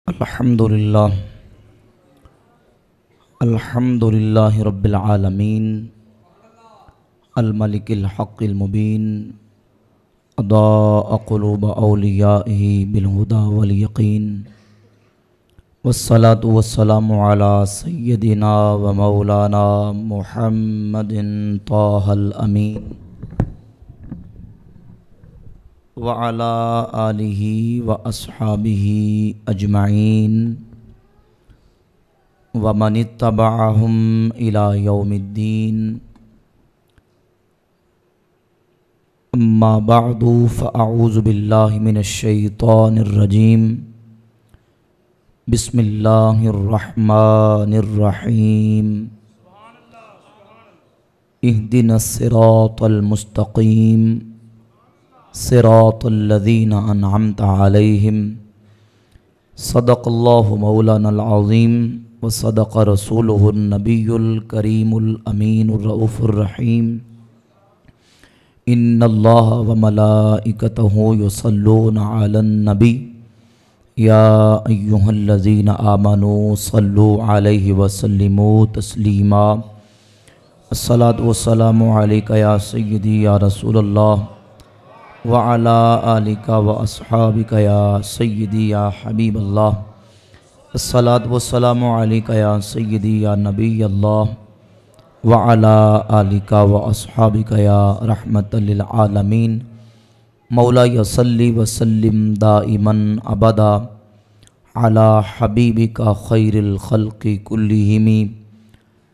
अल्हम्दुलिल्लाह अल्हम्दुलिल्लाहि रब्बिल आलमीन अल मलिकिल हक़्क़िल मुबीन अदाअ क़ुलूब औलियाइही बिल हुदा वल यक़ीन वस्सलातु वस्सलामु अला सय्यदिना व मौलाना मुहम्मदिन ताहल अमीन व अला आलिही व अस्हाबिही अजमाइन व मनित्तबअहुम इला यौमिद्दीन। अम्मा बअदु फ़अऊज़ु बिल्लाहि मिनश शैतानिर रजीम। बिस्मिल्लाहिर रहमानिर रहीम। इहदिनस सिरातल मुस्तक़ीम सिरातल्लज़ीना अनअमता अलैहिम। सदक़ल्लाहु मौलानल अज़ीम व सदक़ रसूलुहुन नबियुल करीमुल अमीनुर रऊफ़ुर रहीम। इन्नल्लाह व मलाइकतहु युसल्लूना अलन नबी या अय्युहल्लज़ीना आमनू सल्लु अलैहि व सल्लिमू तस्लीमा। अस्सलातु वस्सलामु अलैका या सय्यदी या रसूलल्लाह व अला आलिका व अस्हाबिका या सय्यदी या हबीबल्लाह। अस्सलातु वस्सलामु अलैका या सय्यदी या नबीयल्लाह व अला आलिका व अस्हाबिका या रहमतल लिल आलमीन। मौला यसल्ली व सल्लिम दाइमन अबदा अला हबीबिका खैरिल खल्क़ि कुल्लिहिम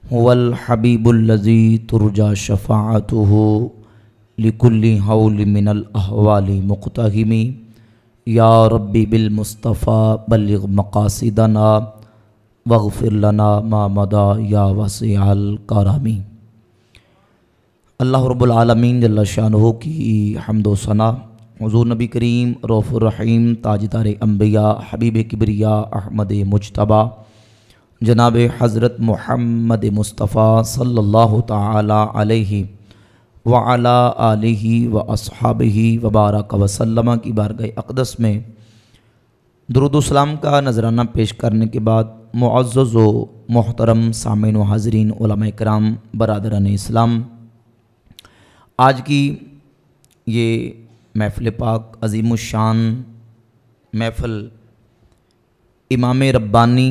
हुवल हबीबुल्लज़ी तुरजा शफ़ाअतुहु लिकुल्ली हौल मिनल अहवाली मुक़्तहिमी। या रब्बी बिल मुस्तफ़ा बल्लिग़ मक़ासिदना वग़फ़िर लना मा मदा या वसीअल करमी। अल्लाह रब्बुल आलमीन जल्ल शानुहु की हम्द व सना। हुज़ूर नबी करीम रऊफ़ुर रहीम ताजदार अंबिया हबीब किबरिया अहमद मुज्तबा जनाब हज़रत मुहम्मद मुस्तफ़ा सल्लल्लाहु ताला अलैहि व अला आलिही व अस्हाबिही व बारक वसल्लम की बारगाह अक़दस में दुरूद व सलाम का नजराना पेश करने के बाद मुअज़्ज़ज़ व मोहतरम सामीन व हाज़रीन उलमा इकराम बरादरान इस्लाम, आज की ये महफ़िल पाक अज़ीमुश्शान महफ़िल इमाम रब्बानी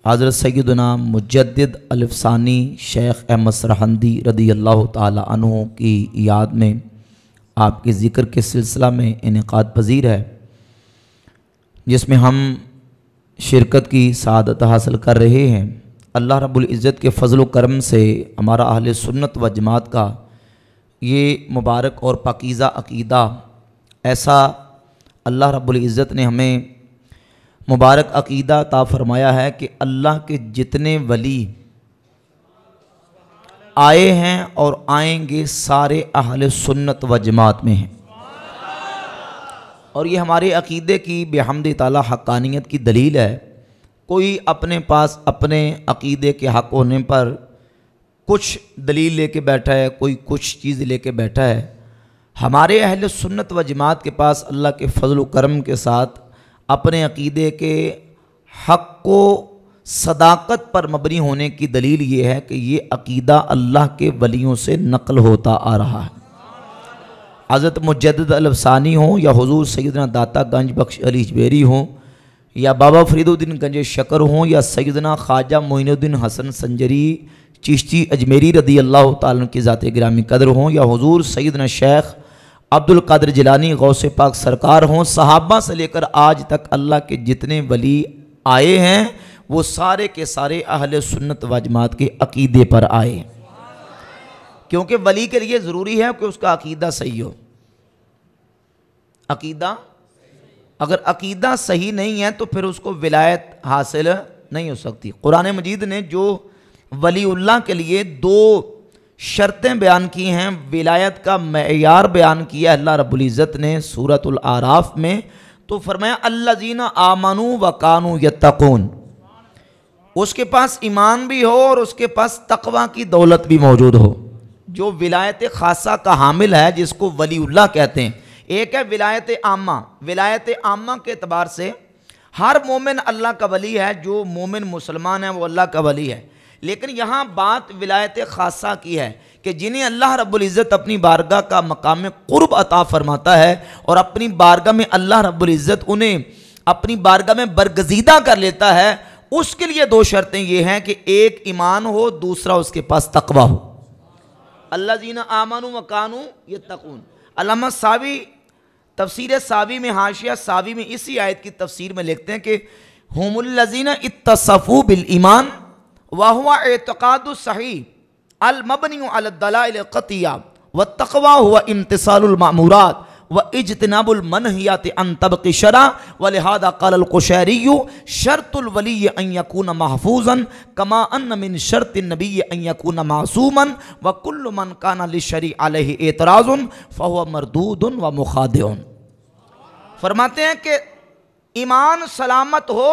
हज़रत सैयदना मुजद्दिद अल-अफ़सानी शेख अहमद सरहंदी रदी अल्लाह ताला अन्हु की याद में आपके ज़िक्र के सिलसिला में इनेक़ाद पज़ीर है, जिसमें हम शिरकत की सआदत हासिल कर रहे हैं। अल्लाह रब्बुल इज़्ज़त के फ़ज़ल व करम से हमारा अहले सुन्नत व जमात का ये मुबारक और पाकीज़ा अक़ीदा, ऐसा अल्लाह रब्बुल इज़्ज़त ने हमें मुबारक अक़ीदा अता फ़रमाया है कि अल्लाह के जितने वली आए हैं और आएंगे सारे अहले सुन्नत व जमात में हैं। और ये हमारे अक़ीदे की बिहम्दि ताला हक़ानियत की दलील है। कोई अपने पास अपने अक़ीदे के हक़ होने पर कुछ दलील लेके बैठा है, कोई कुछ चीज़ लेके बैठा है। हमारे अहले सुन्नत व जमात के पास अल्लाह के फ़ज़ल व करम के साथ अपने अक़ीदे के हक़ को सदाकत पर मबनी होने की दलील ये है कि ये अक़ीदा अल्लाह के वलियों से नक़ल होता आ रहा है। हज़रत मुजद्दिद अल-अफ़सानी हो या हुज़ूर सैयदना दाता गंज बख्श अली जबेरी हो या बाबा फरीदुद्दीन गंज शकर हो या सैयदना ख्वाजा मोइनुद्दीन हसन संजरी चिश्ती अजमेरी रदी अल्लाह ताला की ज़ात गिरामी कदर हो या हुज़ूर सैयदना शेख अब्दुल कादिर जिलानी गौसे पाक सरकार हों, सहाबा से लेकर आज तक अल्लाह के जितने वली आए हैं वो सारे के सारे अहले सुन्नत व जमात के अक़ीदे पर आए। क्योंकि वली के लिए ज़रूरी है कि उसका अक़ीदा सही हो। अक़ीदा अगर अक़ीदा सही नहीं है तो फिर उसको विलायत हासिल नहीं हो सकती। कुरान मजीद ने जो वलीउल्लाह के लिए दो शर्तें बयान की हैं, विलायत का मेयार बयान किया अल्लाह रब्बुल इज़्ज़त ने सूरतुल आराफ में, तो फरमाया अल्लज़ीना आमनू व कानू यत्तक़ून। उसके पास ईमान भी हो और उसके पास तक़वा की दौलत भी मौजूद हो। जो विलायत ख़ासा का हामिल है, जिसको वलीउल्लाह कहते हैं, एक है विलायत आम्मा। विलायत आम्मा के अतबार से हर मोमिन अल्लाह का वली है, जो मोमिन मुसलमान है वो अल्लाह का वली है। लेकिन यहाँ बात विलायत खासा की है कि जिन्हें अल्लाह रब्बुल इज़्ज़त अपनी बारगाह का मकाम क़ुर्ब अता फरमाता है और अपनी बारगाह में अल्लाह रब्बुल इज़्ज़त उन्हें अपनी बारगाह में बरगज़ीदा कर लेता है, उसके लिए दो शर्तें ये हैं कि एक ईमान हो, दूसरा उसके पास तकवा हो। अल्लज़ीना आमनू व कानू यत्तक़ून। अल्लामा सावी तफसीर सावी में, हाशिया सावी में इसी आयत की तफसीर में लिखते हैं कि हुमुल्लज़ीना इत्तसफ़ू बिल ईमान व हुवा एतक़ादु सहीह अल मबनी अला दलाइल क़तिया व तक़वा हुवा इम्तिसालुल मामूरात व इज्तिनाबुल मनहियात अन तबक़ी शरा व लिहाज़ा क़ालल क़ुशैरिय्यु शर्तुल वली अन यकून महफूज़न कमा अन्न मिन शर्तिन नबी अन यकून मासूमन व कुल्लु मन काना लिशरी अलैहि एतराज़ुन फ़हुवा मरदूदुन व मुखादिउन। फरमाते हैं कि ईमान सलामत हो,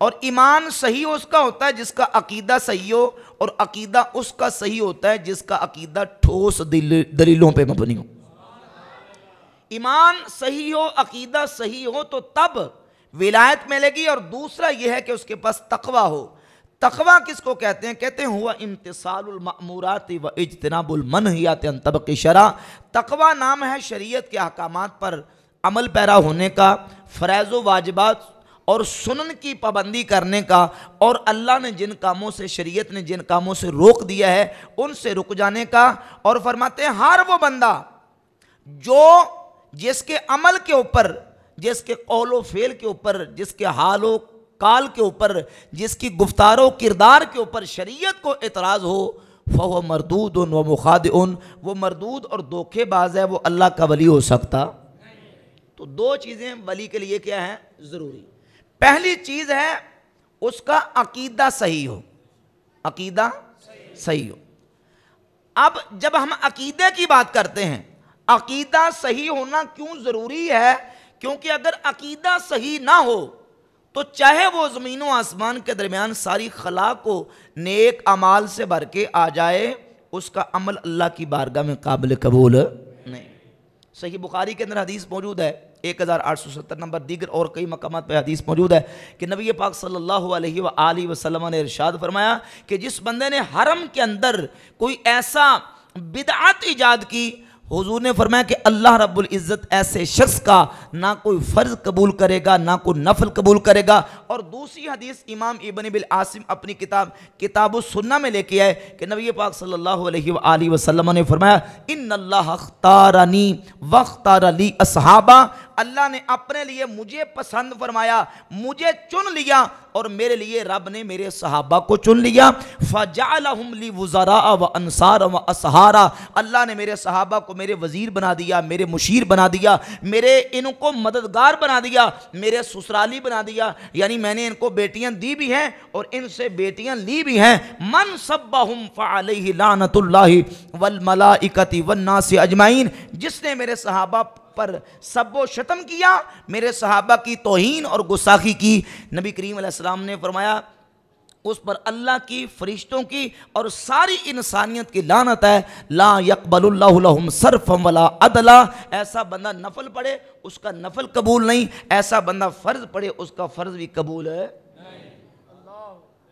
और ईमान सही उसका होता है जिसका अकीदा सही हो, और अकीदा उसका सही होता है जिसका अकीदा ठोस दलीलों पे मबनी हो। ईमान सही हो, अकीदा सही हो तो तब विलायत मिलेगी। और दूसरा यह है कि उसके पास तकवा हो। तकवा किसको कहते हैं? कहते हैं हुआ इम्तिसालुल मामूराति व इज्तिनाबुल मनहियात अन तबक़ी शरा। तकवा नाम है शरीयत के अहकामात पर अमल पैरा होने का, फ़राइज़ व वाजिबात और सुनन की पाबंदी करने का, और अल्लाह ने जिन कामों से, शरीयत ने जिन कामों से रोक दिया है उनसे रुक जाने का। और फरमाते हैं हर वो बंदा जो जिसके अमल के ऊपर, जिसके कौलो फेल के ऊपर, जिसके हालो काल के ऊपर, जिसकी गुफ्तारो किरदार के ऊपर शरीयत को एतराज़ हो, फ़हुवा मरदूदुन व मुखादिउन, वो मरदूद और धोखेबाज है, वो अल्लाह का वली हो सकता। तो दो चीज़ें वली के लिए क्या है ज़रूरी। पहली चीज़ है उसका अकीदा सही हो, अकीदा सही हो। अब जब हम अकीदे की बात करते हैं, अकीदा सही होना क्यों ज़रूरी है? क्योंकि अगर अकीदा सही ना हो तो चाहे वो ज़मीन व आसमान के दरमियान सारी खला को नेक अमाल से भर के आ जाए, उसका अमल अल्लाह की बारगाह में काबिल कबूल नहीं। सही बुखारी के अंदर हदीस मौजूद है 1870 नंबर, दीगर और कई मकामात पे हदीस मौजूद है कि नबी पाक सल्लल्लाहु अलैहि वसल्लम ने इरशाद फरमाया कि जिस बंदे ने हरम के अंदर कोई ऐसा बिदअत ईजाद की, हुजूर ने फरमाया कि अल्लाह रब्बुल इज़्ज़त ऐसे शख्स का ना कोई फ़र्ज कबूल करेगा, ना कोई नफल कबूल करेगा। और दूसरी हदीस इमाम इब्न बिल आसिम अपनी किताबुस सुन्ना में लेके आए कि नबी पाक सल्लल्लाहु अलैहि वसल्लम ने फरमाया इन्नल्लाह अख्तारनी वख्तार ली अस्हाबा, अल्लाह ने अपने लिए मुझे पसंद फरमाया, मुझे चुन लिया, और मेरे लिए रब ने मेरे सहाबा को चुन लिया। फजअलहुम ली वज़रा व अंसार व असहारा, अल्लाह ने मेरे सहाबा को मेरे वज़ीर बना दिया, मेरे मुशीर बना दिया, मेरे इनको मददगार बना दिया, मेरे ससुराली बना दिया। यानी मैंने इनको बेटियां दी भी हैं और इनसे बेटियां ली भी हैं। मन सब्बहुम फअलैहि लानतुल्लाहि वल मलाइकति वन नासि अजमाइन, जिसने मेरे सहाबा पर सब्बो शतम किया, मेरे सहाबा की तौहीन और गुस्ताखी की, नबी करीम अलैहिस्सलाम ने फरमाया उस पर अल्लाह की, फरिश्तों की और सारी इंसानियत की लानत है। ला यक़बलुल्लाहु लहुम सरफम वला अदला, ऐसा बंदा नफल पढ़े उसका नफल कबूल नहीं, ऐसा बंदा फ़र्ज पढ़े उसका फ़र्ज भी कबूल है।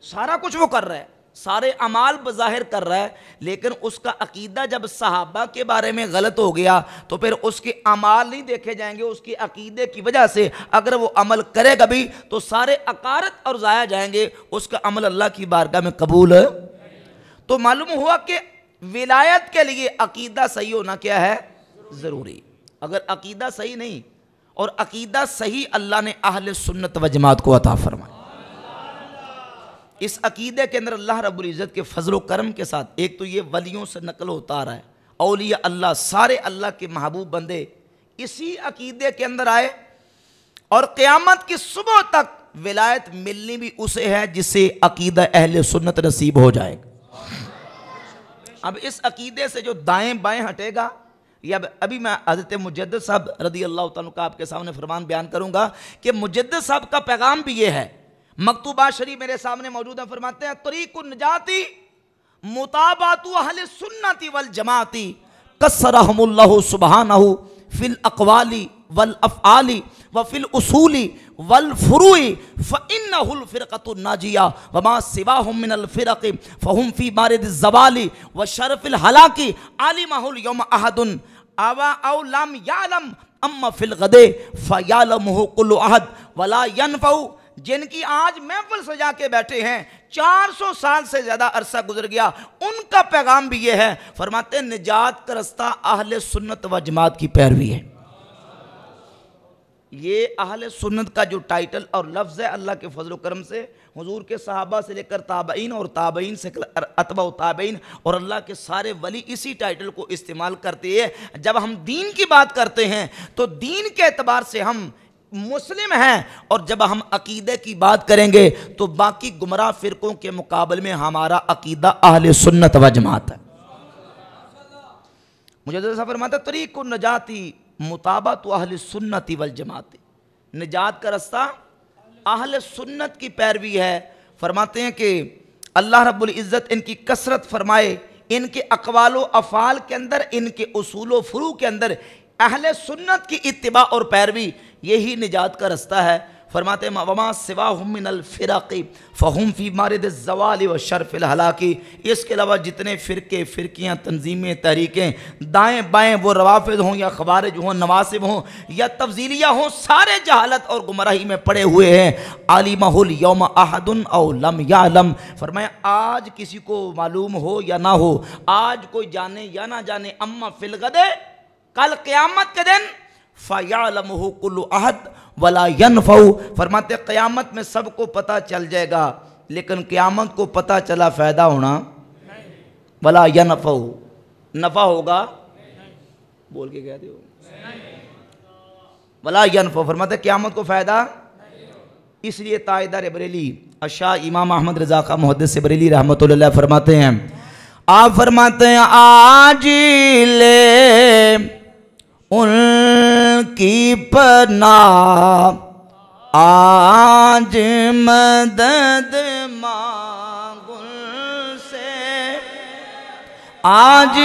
सारा कुछ वो कर रहा है, सारे अमाल बज़ाहिर कर रहा है, लेकिन उसका अकीदा जब सहाबा के बारे में गलत हो गया तो फिर उसके अमाल नहीं देखे जाएंगे। उसके अकीदे की वजह से अगर वो अमल करेगा भी तो सारे अकारत और ज़ाया जाएंगे, उसका अमल अल्लाह की बारगाह में कबूल है। तो मालूम हुआ कि विलायत के लिए अकीदा सही होना क्या है ज़रूरी। अगर अकीदा सही नहीं, और अकीदा सही अल्लाह ने अहले सुन्नत व जमात को अता फरमाया। इस अकीदे के अंदर अल्लाह रब्बुल इज़्ज़त के फजलो करम के साथ, एक तो ये वलियों से नकल होता आ रहा है, औलिया अल्लाह, सारे अल्लाह के महबूब बंदे इसी अकीदे के अंदर आए, और क़यामत की सुबह तक विलायत मिलनी भी उसे है जिसे अकीदा अहले सुन्नत नसीब हो जाएगा। अब इस अकीदे से जो दाएं बाएं हटेगा, या अभी मैं हज़रत मुजद्दिद साहब रज़ी अल्लाह तआला का आपके सामने फरमान बयान करूँगा कि मुजद्दिद साहब का पैगाम भी ये है, मकतूबा शरीफ मेरे सामने मौजूद है। फरमाते हैं तरीक़ुन निजाती मुताबातु अहले सुन्नति वल जमाती कसरहुमुल्लाहु सुब्हानहु फिल अक़वाली वल अफ़आली व फिल उसूली वल फ़ुरूई फ़इन्नहुल फ़िरक़तुन नाजिया व मा सिवाहुम मिनल फ़िरक़ि फ़हुम फ़ी मारिदिज़ ज़वाली व शरफ़िल हलाकी आलिमहुल यौम अहदुन आवा औ लम यालम अम्मा फिल गदे फ़यालमुहु कुल्लु अहद वला यनफ़उ। जिनकी आज महफिल सजा के बैठे हैं, 400 साल से ज़्यादा अरसा गुजर गया, उनका पैगाम भी ये है, फरमाते निजात का रास्ता अहले सुन्नत व जमात की पैरवी है। ये अहले सुन्नत का जो टाइटल और लफ्ज़ है, अल्लाह के फजल करम से हुजूर के सहाबा से लेकर ताबईन और ताबईन से अतबा ताबईन और अल्लाह के सारे वली इसी टाइटल को इस्तेमाल करते हैं। जब हम दीन की बात करते हैं तो दीन के एतबार से हम मुस्लिम हैं, और जब हम अकीदे की बात करेंगे तो बाकी गुमराह फिरकों के मुकाबले में हमारा अकीदा अहले सुन्नत व जमात है। मुझे तो फरमाता तरीक़ नजाती मुताबत अहले सुन्नति वल जमाती, निजात का रास्ता अहले सुन्नत की पैरवी है। फरमाते हैं कि अल्लाह रब्बुल इज़्ज़त इनकी कसरत फरमाए, इनके अक़वाल व अफ़ाल के अंदर, इनके उसूल व फ़ुरू के अंदर अहले सुन्नत की इत्तिबा और पैरवी, यही निजात का रास्ता है। फरमाते हैं वमा सिवाहुम मिनल फ़िरक़ि फ़हुम फ़ी मारिदिज़ ज़वाली व शरफ़िल हलाकी। इसके अलावा जितने फ़िरके, फ़िरकियाँ, तंजीमें, तहरीकें, दाएँ बाएँ, वो रवाफ़िज़ हों या ख़वारिज हों, नवासिब हों या तफ़ज़ीलिया हों, सारे जहालत और गुमराही में पड़े हुए हैं। आलिमहुल यौम अहदुन औ लम यालम। फरमाया आज किसी को मालूम हो या ना हो, आज कोई जाने या ना जाने, अम्मा फ़िल गदे, कल क़यामत के दिन फ़यालमुहु कुल्लु अहद वला यनफ़उ। फरमाते क़यामत में सबको पता चल जाएगा, लेकिन क़यामत को पता चला फ़ायदा होना वला यनफ़उ, नफ़ा होगा बोल के कहते हो वला यनफ़उ। फरमाते क़यामत को फ़ायदा, इसलिए ताइदार बरेली अशा इमाम अहमद रज़ा का मुहद्दिस बरेली रहमतुल्लाह फरमाते हैं, आप फरमाते हैं आज ले उनकी पनाह, आज मदद मांगो से, आज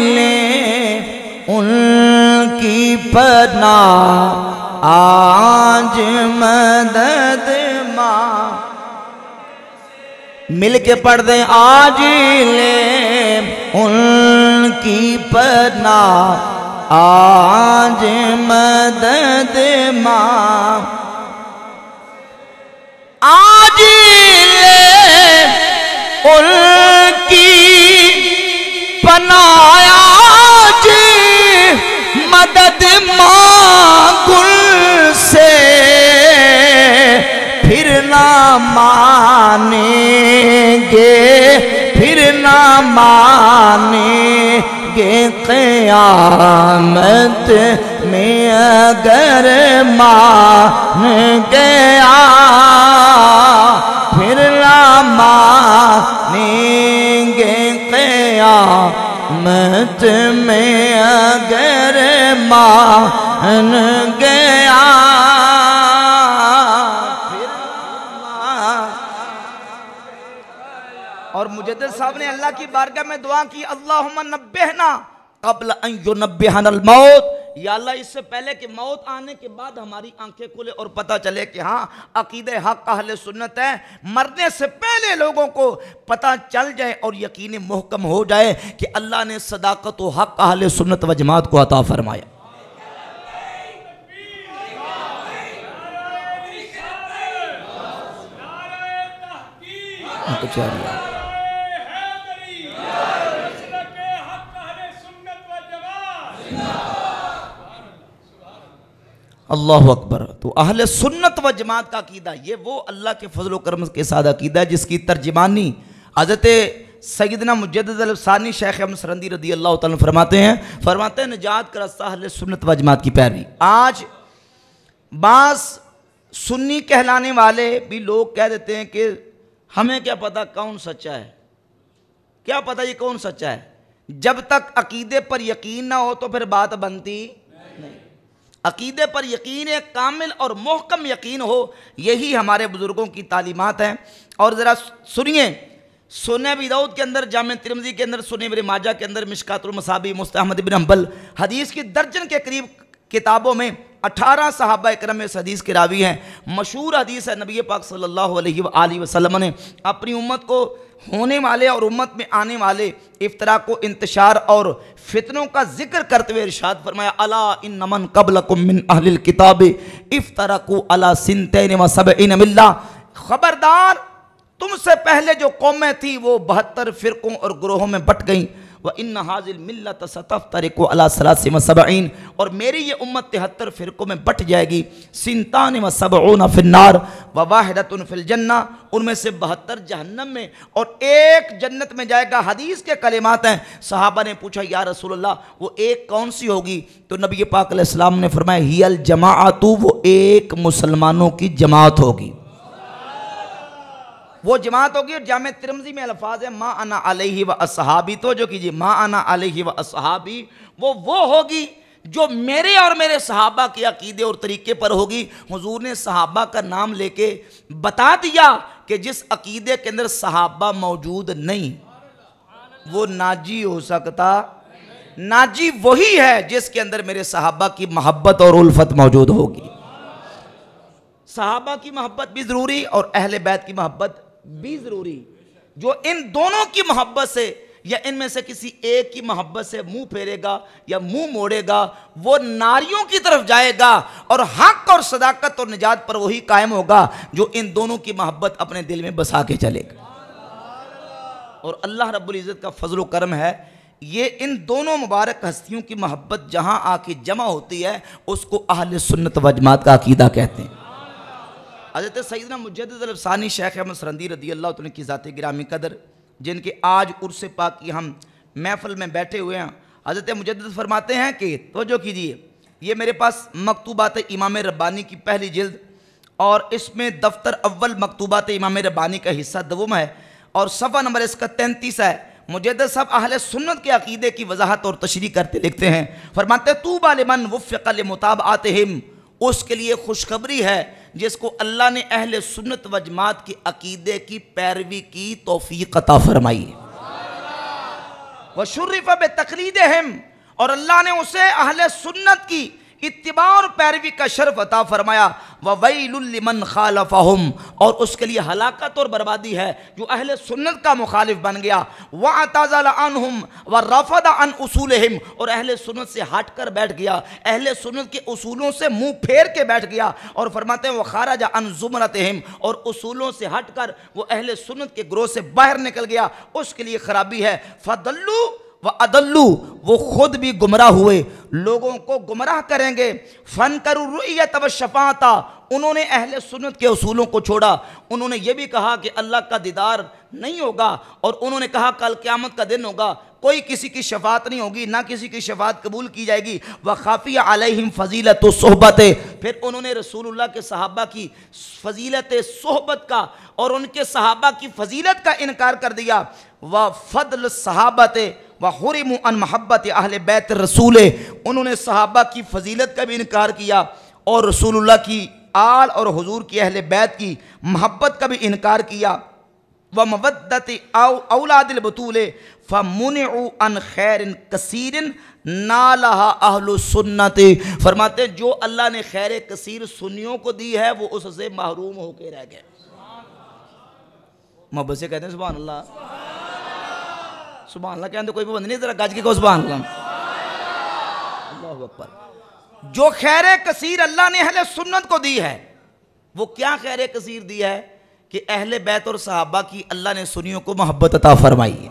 ले उनकी पनाह, आज मदद मांग। मिल के पढ़ दें आज ले उनकी पनाह, आज मदद मां। आज ले उनकी पनाह, आज मदद मांगुल से, फिर ना मानेंगे, फिर ना मानेंगे क़यामत में अगर मान गया, फिर ना मानेंगे क़यामत में अगर मान गया। और मुजद्दिद साहब ने अल्लाह की बारगाह में दुआ की, अल्लाहुम्मा नब्बिहना क़ब्ल अन युनब्बिहनल मौत, या अल्लाह इससे पहले कि मौत आने के बाद हमारी आंखें खुले और पता चले कि हाँ अकीदे हक अहले सुन्नत है, मरने से पहले लोगों को पता चल जाए और यकीन मुहकम हो जाए कि अल्लाह ने सदाकत व हक अहले सुन्नत व जमात को अता फरमाया। अल्लाहु अकबर। तो अहले सुन्नत व जमात का अकीदा, ये वो अल्लाह के फजल करम के साथ अकीदा है जिसकी तर्जमानी हज़रत सैयदना मुजद्दिद अल-सानी शेख अहमद सरंदी रदी अल्लाह तआला फरमाते हैं निजात का रास्ता अहले सुन्नत व जमात की पैरवी। आज बास सुन्नी कहलाने वाले भी लोग कह देते हैं कि हमें क्या पता कौन सच्चा है, क्या पता ये कौन सच्चा है। जब तक अकीदे पर यकीन ना हो तो फिर बात बनती नहीं। अकीदे पर यकीन एक कामिल और मुहकम यकीन हो, यही हमारे बुजुर्गों की तालीमात हैं। और ज़रा सुनिए, सुनन अबी दाऊद के अंदर, जामे तिरमिज़ी के अंदर, सुनन इब्न माजा के अंदर, मिशकातुल मसाबी, मुस्तह अहमद इब्न हंबल, हदीस की दर्जन के करीब किताबों में 18 सहाबा इकराम इस हदीस के रावी हैं। मशहूर हदीस है, नबी पाक सल्लल्लाहु अलैहि वसल्लम ने अपनी उम्मत को होने वाले और उम्मत में आने वाले इफ्तराक को, इंतशार और फितनों का जिक्र करते हुए इरशाद फरमाया, अला इन्न मन क़ब्लकुम मिन अहलिल किताब इफ्तरकू अला सिंतैन व सबईन मिल्ला, खबरदार तुमसे पहले जो कौमें थी वो 72 फिरकों और ग्रोहों में बट गईं। व इन्न हाज़िल मिल्लत सतफ्तरिकु अला सलासिन व सबईन, और मेरी ये उम्मत 73 फिरकों में बट जाएगी। सिंतान व सबऊन फिन्नार व वाहिदतुन फिल जन्ना, उनमें से 72 जहन्नम में और एक जन्नत में जाएगा। हदीस के कलिमात हैं। सहाबा ने पूछा, या रसूलल्लाह वो एक कौन सी होगी? तो नबी पाक अलैहिस्सलाम ने फरमाया, हियल जमाअतु, वो एक मुसलमानों की जमात होगी, वो जमात होगी। और जामे तिरमिज़ी में अल्फाज है, मा अना अलैहि व अस्हाबी, तो जो कीजिए मा अना अलैहि व अस्हाबी, वो होगी जो मेरे और मेरे सहाबा के अकीदे और तरीके पर होगी। हुजूर ने सहाबा का नाम लेके बता दिया कि जिस अकीदे के अंदर सहाबा मौजूद नहीं वो नाजी हो सकता। नाजी वही है जिसके अंदर मेरे सहाबा की मोहब्बत और उल्फत मौजूद होगी। सहाबा की मोहब्बत भी ज़रूरी और अहले बैत की मोहब्बत भी ज़रूरी। जो इन दोनों की मोहब्बत से या इनमें से किसी एक की मोहब्बत से मुंह फेरेगा या मुंह मोड़ेगा, वो नारियों की तरफ जाएगा और हक और सदाकत और निजात पर वही कायम होगा जो इन दोनों की मोहब्बत अपने दिल में बसा के चलेगा। और अल्लाह रब्बुल इज़्ज़त का फजल व करम है, ये इन दोनों मुबारक हस्तियों की मोहब्बत जहां आके जमा होती है उसको अहले सुन्नत व जमात का अकीदा कहते हैं। हज़रत सैयदना मुजद्दिद अल-अफ़सानी शेख अहमद सरंदी रज़ी अल्लाह तआला की ज़ात गिरामी कदर, जिनके आज उर्स पाक की हम महफिल में बैठे हुए हैं, हज़रत मुजद्दिद फरमाते हैं कि तवज्जो कीजिए, ये मेरे पास मकतूबात इमाम रब्बानी की पहली जिल्द और इसमें दफ्तर अव्वल मकतूबात इमाम रब्बानी का हिस्सा दवम है और सफ़ा नंबर इसका 33 है। मुजद्दिद साहब अहले सुन्नत के अकीदे की वजाहत और तशरीह करते लिखते हैं, फरमाते तूबा लिमन वफ़्फ़िक़ लिमुताबअतिहिम, उसके लिए खुशखबरी है जिसको अल्लाह ने अहले सुन्नत व जमात के अकीदे की पैरवी की तौफीक अता फरमाई है। व शुर्रिफ़ बितक़लीदिहिम, और अल्लाह ने उसे अहले सुन्नत की इत्तिबा और पैरवी का शर्फ अता फरमाया। व वैलुल लिमन खालफहुम, और उसके लिए हलाकत और बर्बादी है जो अहले सुन्नत का मुखालिफ बन गया। व अतज़ल अन्हुम व रफ़द अन उसूलिहिम, और अहले सुन्नत से हट कर बैठ गया, अहले सुन्नत के उसूलों से मुंह फेर के बैठ गया। और फरमाते हैं व खारज अन ज़ुमरतिहिम, और उसूलों से हट कर वो अहले सुन्नत के ग्रोह से बाहर निकल गया, उसके लिए खराबी है। फदल्लू व अदल्लू, वो खुद भी गुमराह हुए, लोगों को गुमराह करेंगे। फन करू रुइयत व शफाता, उन्होंने अहले सुन्नत के उसूलों को छोड़ा। उन्होंने ये भी कहा कि अल्लाह का दीदार नहीं होगा, और उन्होंने कहा कल क़यामत का दिन होगा, कोई किसी की शफात नहीं होगी, ना किसी की शफात कबूल की जाएगी। व खाफिया अलैहिम फ़ज़ीलत सोहबत, फिर उन्होंने रसूलुल्लाह के सहाबा की फ़जीलत सोहबत का और उनके सहाबा की फ़जीलत का इनकार कर दिया। व फ़द्ल सहाबत व हुरिमु अन महब्बत अहले बैत रसूल, उन्होंने सहाबा की फ़जीलत का भी इनकार किया और रसूलुल्लाह की आल और हुजूर की अहले बैत की महब्बत का भी इनकार किया। व मवद्दत औलादिल बतूले फमुनिउ अन खैरिन कसीरिन नालहा अहलु सुन्नत, फरमाते जो अल्लाह ने खैर कसीर सुन्नियों को दी है वो उससे महरूम होकर रह गए। मोहब्बत से कहते हैं सुभान अल्लाह, सुभान अल्लाह कहते कोई पाबंद नहीं, जरा गज के कहो सुभान अल्लाह, अल्लाहु अकबर। जो खैर कसीर अल्लाह ने अहले सुन्नत को दी है, वो क्या खैर कसीर दी है कि अहले बैत और सहाबा की अल्लाह ने सुन्नियों को मोहब्बत अता फरमाई है।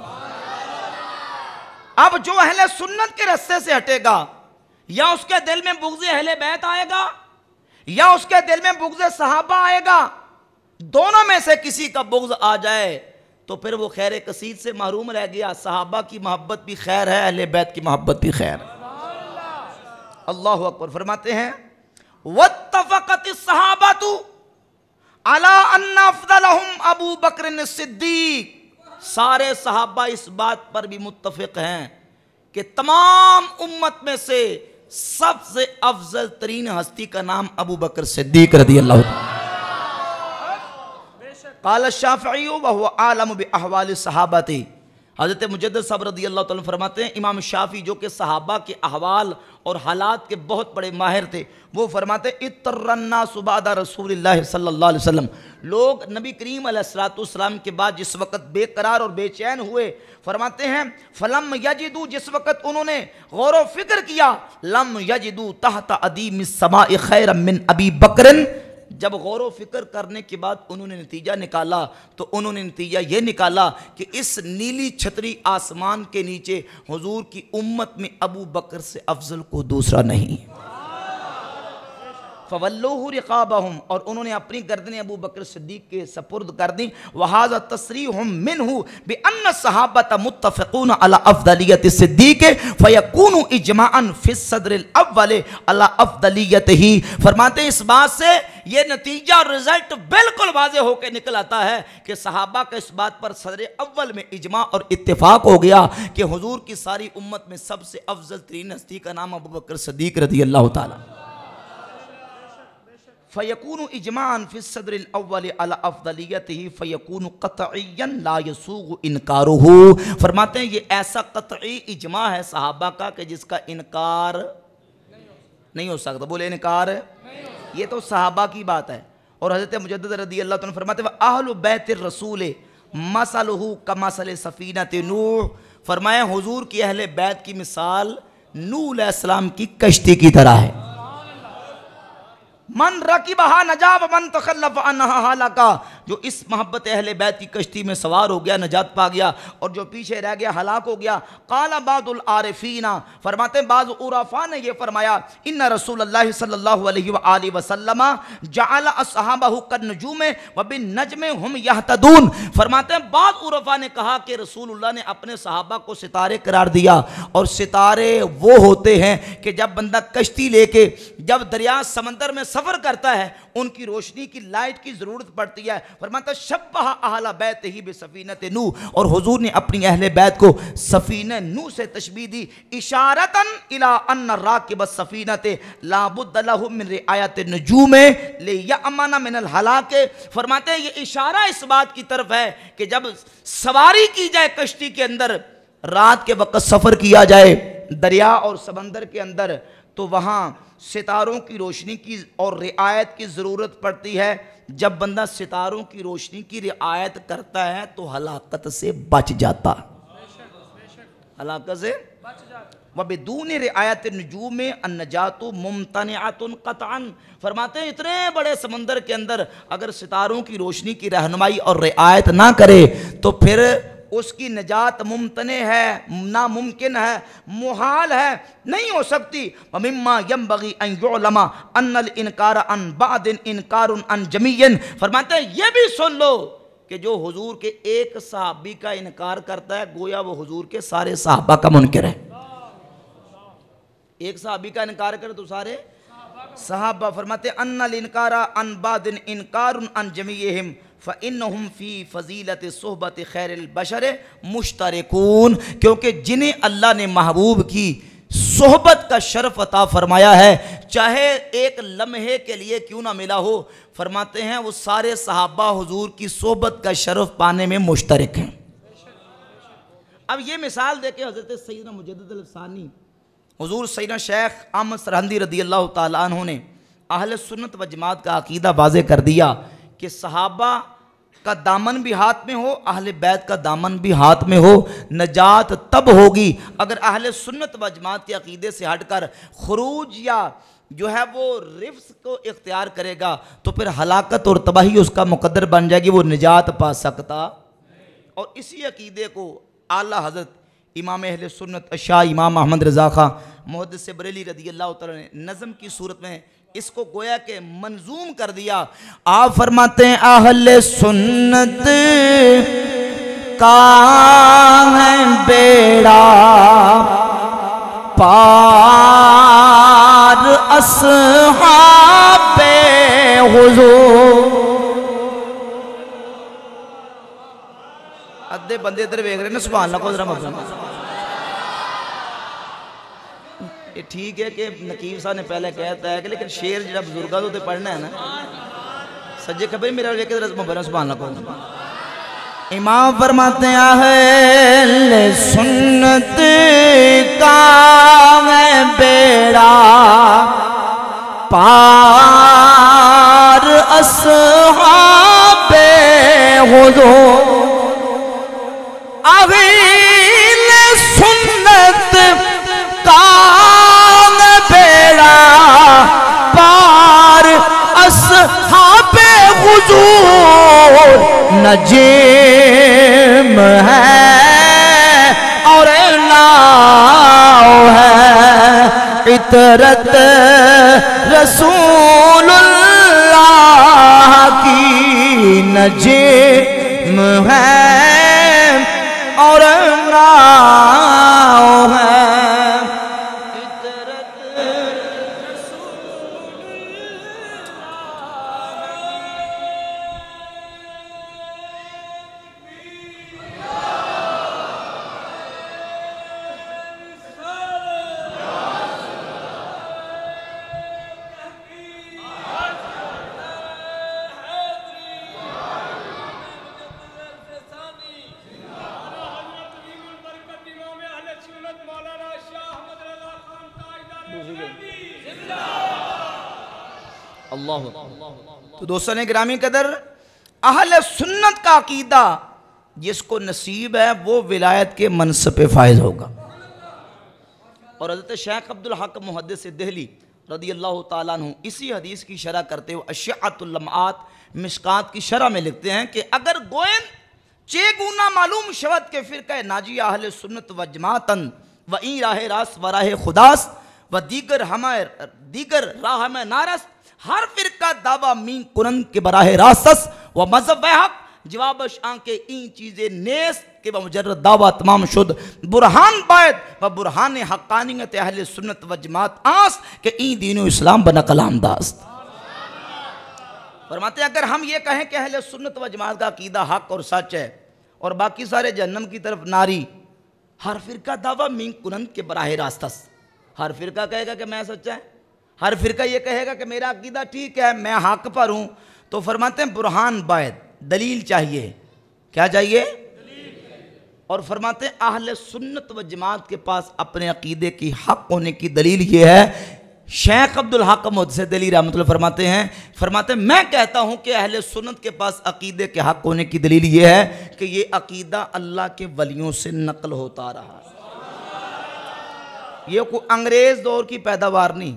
अब जो अहले सुन्नत के रास्ते से हटेगा, या उसके दिल में बुग़्ज़ अहले बैत आएगा या उसके दिल में बुग़्ज़ सहाबा आएगा, दोनों में से किसी का बुग़्ज़ आ जाए तो फिर वो खैर कसीर से महरूम रह गया। सहाबा की मोहब्बत भी खैर है, अहले बैत की मोहब्बत भी खैर है। अल्लाहु अकबर। फरमाते हैं वत्तफ़क़तिस सहाबतु अला अन्ना अफ़ज़लहुम अबू बकर सिद्दीक, सारे सहाबा इस बात पर भी मुत्तफ़िक़ हैं कि तमाम उम्मत में से सबसे अफजल तरीन हस्ती का नाम अबू बकर सिद्दीक रज़ी अल्लाह ताला। क़ाल शाफ़िई व हुवा आलम बि अहवाल सहाबती, हज़रत मुजद्दिद साहब रज़ी अल्लाह तआला फरमाते हैं, इमाम शाफी जो कि सहाबा के अहवाल और हालात के बहुत बड़े माहिर थे, वो फरमाते इत्तरन्नासु बादा रसूलिल्लाह सल्लल्लाहु अलैहि वसल्लम, लोग नबी करीम अलैहिस्सलाम के बाद जिस वक़्त बेकरार और बेचैन हुए, फरमाते हैं फलम यजिदू, जिस वक़्त उन्होंने गौर व फिक्र किया, लम यजिदू तहता अदीमिस समाए खैरम मिन अबी बकरिन, जब गौर व फिक्र करने के बाद उन्होंने नतीजा निकाला तो उन्होंने नतीजा ये निकाला कि इस नीली छतरी आसमान के नीचे हुजूर की उम्मत में अबू बकर से अफजल को दूसरा नहीं। फ़वल्लूहु रिक़ाबहुम, और उन्होंने अपनी गर्दनें अबू बकर सिद्दीक़ के सपुर्द कर दी। वहाज़ा तस्रीहुम मिन्हु बिअन्न सहाबत मुत्तफ़िक़ून अला अफ़दलियत सिद्दीक़ फ़यकूनु इजमाअन फ़िस सद्रिल अव्वल अला अफ़दलियतिही। फरमाते हैं इस बात से ये नतीजा और रिजल्ट बिल्कुल वाज़ेह होकर निकल आता है कि सहाबा का इस बात पर सदर अव्वल में इजमा और इत्तेफाक हो गया कि हुजूर की सारी उम्मत में सबसे अफजल तरीन हस्ती का नाम अबू बकर सिद्दीक़ रज़ी अल्लाह ताला। फ़यकूनु इजमान फ़िस सद्रिल अव्वल अला अफ़दलियतिही फ़यकूनु क़तइयन ला यसूगु इनकारुहु। फरमाते हैं ये ऐसा क़तई इजमा है सहाबा का कि जिसका इनकार नहीं हो सकता। बोले इनकार, ये तो सहाबा की बात है। और हज़रत मुजद्दिद रज़ी अल्लाह तआला फरमाते हैं अहलु बैतिर रसूल मसलहु कमसल सफ़ीनत नूह। फरमाया हुजूर की अहले बैत की मिसाल नूह अलैहिस्सलाम की कश्ती की तरह है। मन रकीबहा नजा व मन तखल्लफ अन्हा हलाका, जो इस मोहब्बत अहले बैत की कश्ती में सवार हो गया नजात पा गया और जो पीछे रह गया हलाक हो गया। काला बादुल आरिफीना, फरमाते बाज़ उराफा ने यह फरमाया इन्ना रसूलुल्लाह सल्लल्लाहु अलैहि वसल्लम जअल अस्हाबहु कन्नुजूम व बिन नजम हुम यहतदून। फरमाते हैं बाज़ उराफा ने कहा कि रसूलुल्लाह ने अपने सहाबा को सितारे करार दिया, और सितारे वो होते हैं कि जब बंदा कश्ती लेके जब दरिया समंदर में सफ़र करता है उनकी रोशनी की लाइट की ज़रूरत पड़ती है। फरमाता शब्बह अहला बैतिही बिसफीनत नूह, और हुजूर ने अपनी अहले बैत को सफीना नूह से तशबीह दी। इशारतन इला अन्न राकिब सफीनत ला बुद्द लहु मिन रिआयत नजूम लियअमन मिन अल हलाक। फरमाते हैं ये इशारा इस बात की तरफ है कि जब सवारी की जाए कश्ती के अंदर, रात के वक्त सफ़र किया जाए दरिया और समंदर के अंदर, तो वहाँ सितारों की रोशनी की और रिआयत की ज़रूरत पड़ती है। जब बंदा सितारों की रोशनी की रिआयत करता है तो हलाकत से बच जाता, हलाकत से बच जाता। व बिदून रिआयत नजूम अन्नजातु मुमतनिअतुन क़तअन। फरमाते हैं इतने बड़े समंदर के अंदर अगर सितारों की रोशनी की रहनुमाई और रिआयत ना करे तो फिर उसकी निजात मुमतने है, नामुमकिन है, मुहाल है, नहीं हो सकती। मिम्मा यंबगी अन युलमा अन्नल इनकार अन बादिन इनकारुन अन जमीयन। फरमाते हैं ये भी सुन लो कि जो हुजूर के एक सहाबी का इनकार करता है गोया वो हुजूर के सारे सहाबा का मुनकिर है। एक सहाबी का इनकार करे तो सारे सहाबा। फरमाते अन्नल इनकारा अन बादिन इनकारुन अन जमीयहिम फ़इन्नहुम फ़ी फ़ज़ीलत सोहबत खैरिल बशर मुश्तरकून। क्योंकि जिन्हें अल्लाह ने महबूब की सोहबत का शर्फ अता फरमाया है, चाहे एक लम्हे के लिए क्यों ना मिला हो, फरमाते हैं वो सारे सहाबा हुजूर की सोहबत का शर्फ पाने में मुश्तरक हैं। अब ये मिसाल देके हज़रत सैयदना मुजद्दिद अल-सानी हुजूर सैयदना शेख अहमद सरहंदी रज़ी अल्लाह ताला अन्हु ने अहले सुन्नत व जमात का अकीदा वाज़े कर दिया कि सहाबा का दामन भी हाथ में हो, अहले बैत का दामन भी हाथ में हो। नजात तब होगी अगर अहले सुन्नत व जमात के अकीदे से हटकर खुरूज या जो है वो रिफ्स को इख्तियार करेगा तो फिर हलाकत और तबाही उसका मुकद्दर बन जाएगी, वो निजात पा सकता। और इसी अकीदे को आला हज़रत इमाम अहले सुन्नत शाह इमाम अहमद रज़ा खां मुहद्दिस बरेली रज़ी अल्लाह तआला ने नज़म की सूरत में इसको गोया के मंजूम कर दिया। आप फरमाते हैं अहले सुन्नत का है बेड़ा पार अस्हाबे हुजूर। अद्धे बंदे इधर देख रहे ना, सुभान अल्लाह को जरा मत। ये ठीक है कि नकीब साहब ने पहले कहता है कि लेकिन शेर जरा बुजुर्गा तो पढ़ना है ना, सज्जे खबर मेरा लेके सुभान अल्लाह को। इमाम फरमाते हैं अहले सुन्नत का मैं बेड़ा पार अस्हाबे हुजूर अहले सुन्नत का मैं बेड़ा पार अस्हाबे हुजूर नजीम है और नाव है इतरत रसूलुल्लाह की नजीम है और नाव है अल्लाह। तो दोस्तों ने गिरामी कदर अहले सुन्नत का अकीदा जिसको नसीब है वो विलायत के मनसब पे फायज होगा। और हज़रत शेख अब्दुल हक मुहद्दिस दिल्ली रदी अल्लाह ताला अन्हु इसी हदीस की शरह करते हुए अश्यातुल लम्आत मिशकात की शरह में लिखते हैं कि अगर गोयन चेगुना मालूम शवत के फ़िरक़े नाजिया अहले सुन्नत व जमातन व ई राह रास व राह खुदास व दीगर राह में नारस हर फ़िरका दावा मी कुरन के बराह रासस व मज़हब हक जवाब शां के इन चीज़ें नेस के बमुजर्रद दावा तमाम शुद बुरहान बायद व बुरहान हक़ानियत अहले सुन्नत व जमात आस के इन दीनो इस्लाम बना कलाम दास्त। फरमाते हैं अगर हम ये कहें कि अहले सुन्नत व जमात का अकीदा हक और सच है और बाकी सारे जहन्नम की तरफ नारी, हर फ़िरका दावा मी कुरन के बराह रास्तस, हर फ़िरका कहेगा कि मैं सच्चा है, हर फ़िरका ये कहेगा कि मेरा अकीदा ठीक है, मैं हक पर हूँ। तो फरमाते हैं बुरहान बायद दलील चाहिए, क्या चाहिए? और फरमाते हैं अहले सुन्नत व जमात के पास अपने अकीदे की हक होने की दलील ये है। शेख अब्दुल हक मुहद्दिस दिल्ली रहमतुल्लाह फरमाते हैं मैं कहता हूँ कि अहले सुन्नत के पास अकीदे के हक होने की दलील ये है कि ये अकीदा अल्लाह के वलियों से नकल होता रहा है, ये कोई अंग्रेज़ दौर की पैदावार नहीं,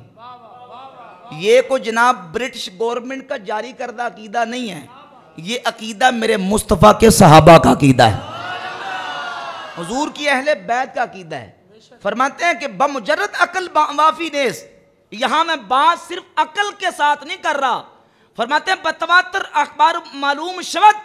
ये कोई जनाब ब्रिटिश गवर्नमेंट का जारी करदा अकीदा नहीं है, ये अकीदा मेरे मुस्तफ़ा के सहाबा का अकीदा है, हुजूर की अहले बैत का अकीदा है। फरमाते हैं कि बमुजर्रद अकल वाफी नेस, यहाँ मैं बात सिर्फ अकल के साथ नहीं कर रहा। फरमाते हैं बतवातर अखबार मालूम शवत,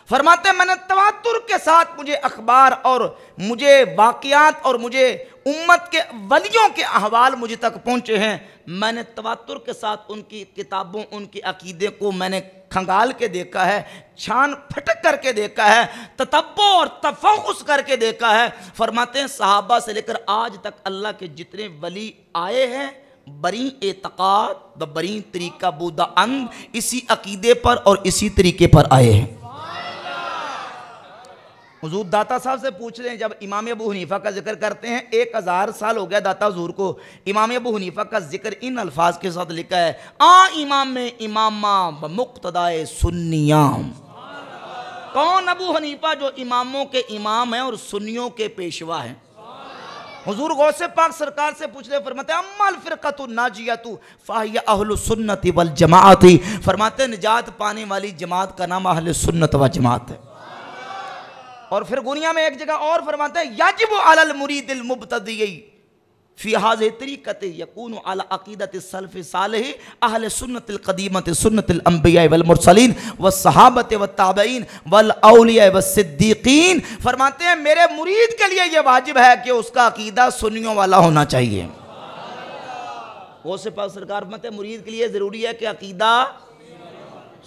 फरमाते हैं मैंने तवातुर के साथ मुझे अखबार और मुझे वाक़ियात और मुझे उम्मत के वलियों के अहवाल मुझे तक पहुँचे हैं, मैंने तवातुर के साथ उनकी किताबों उनके अकीदे को मैंने खंगाल के देखा है, छान फटक करके देखा है, ततब्बो और तफहुस करके देखा है। फरमाते हैं सहाबा से लेकर आज तक अल्लाह के जितने वली आए हैं बरी एतकाद व बरी तरीका बूदा अंद इसी अकीदे पर और इसी तरीके पर आए हैं। हुजूर दाता साहब से पूछ रहे हैं, जब इमाम अबू हनीफा का जिक्र करते हैं 1000 साल हो गया दाता हुजूर को, इमाम अबू हनीफा का जिक्र इन अल्फाज के साथ लिखा है आ इमाम में इमामा व मुक्तदाए सुन्नियाम। कौन? अबू हनीफा जो इमामों के इमाम हैं और सुन्नियों के पेशवा हैं। हुजूर गौसे पाक सरकार से पूछ रहे, फरमाते अम्मल फिरकतु नाजियतु फाहिया अहलु सुन्नति वल जमाअती, फरमाते निजात पाने वाली जमात का नाम अहले सुन्नत व जमात है। और फिर गुनिया में एक जगह और फरमाते हैं याजिबु अलल मुरीदिल मुब्तदी फी हाज़िही तरीक़ति यकूनु अला अक़ीदति सल्फ़ सालिह अहले सुन्नतिल क़दीमति सुन्नतिल अंबिया वल मुरसलीन व सहाबत व ताबईन वल औलिया व सिद्दीक़ीन। फरमाते हैं मेरे मुरीद के लिए यह वाजिब है कि उसका अक़ीदा सुन्नियों वाला होना चाहिए। वो से पाक सरकार फरमाते हैं मुरीद के लिए ज़रूरी है कि अक़ीदा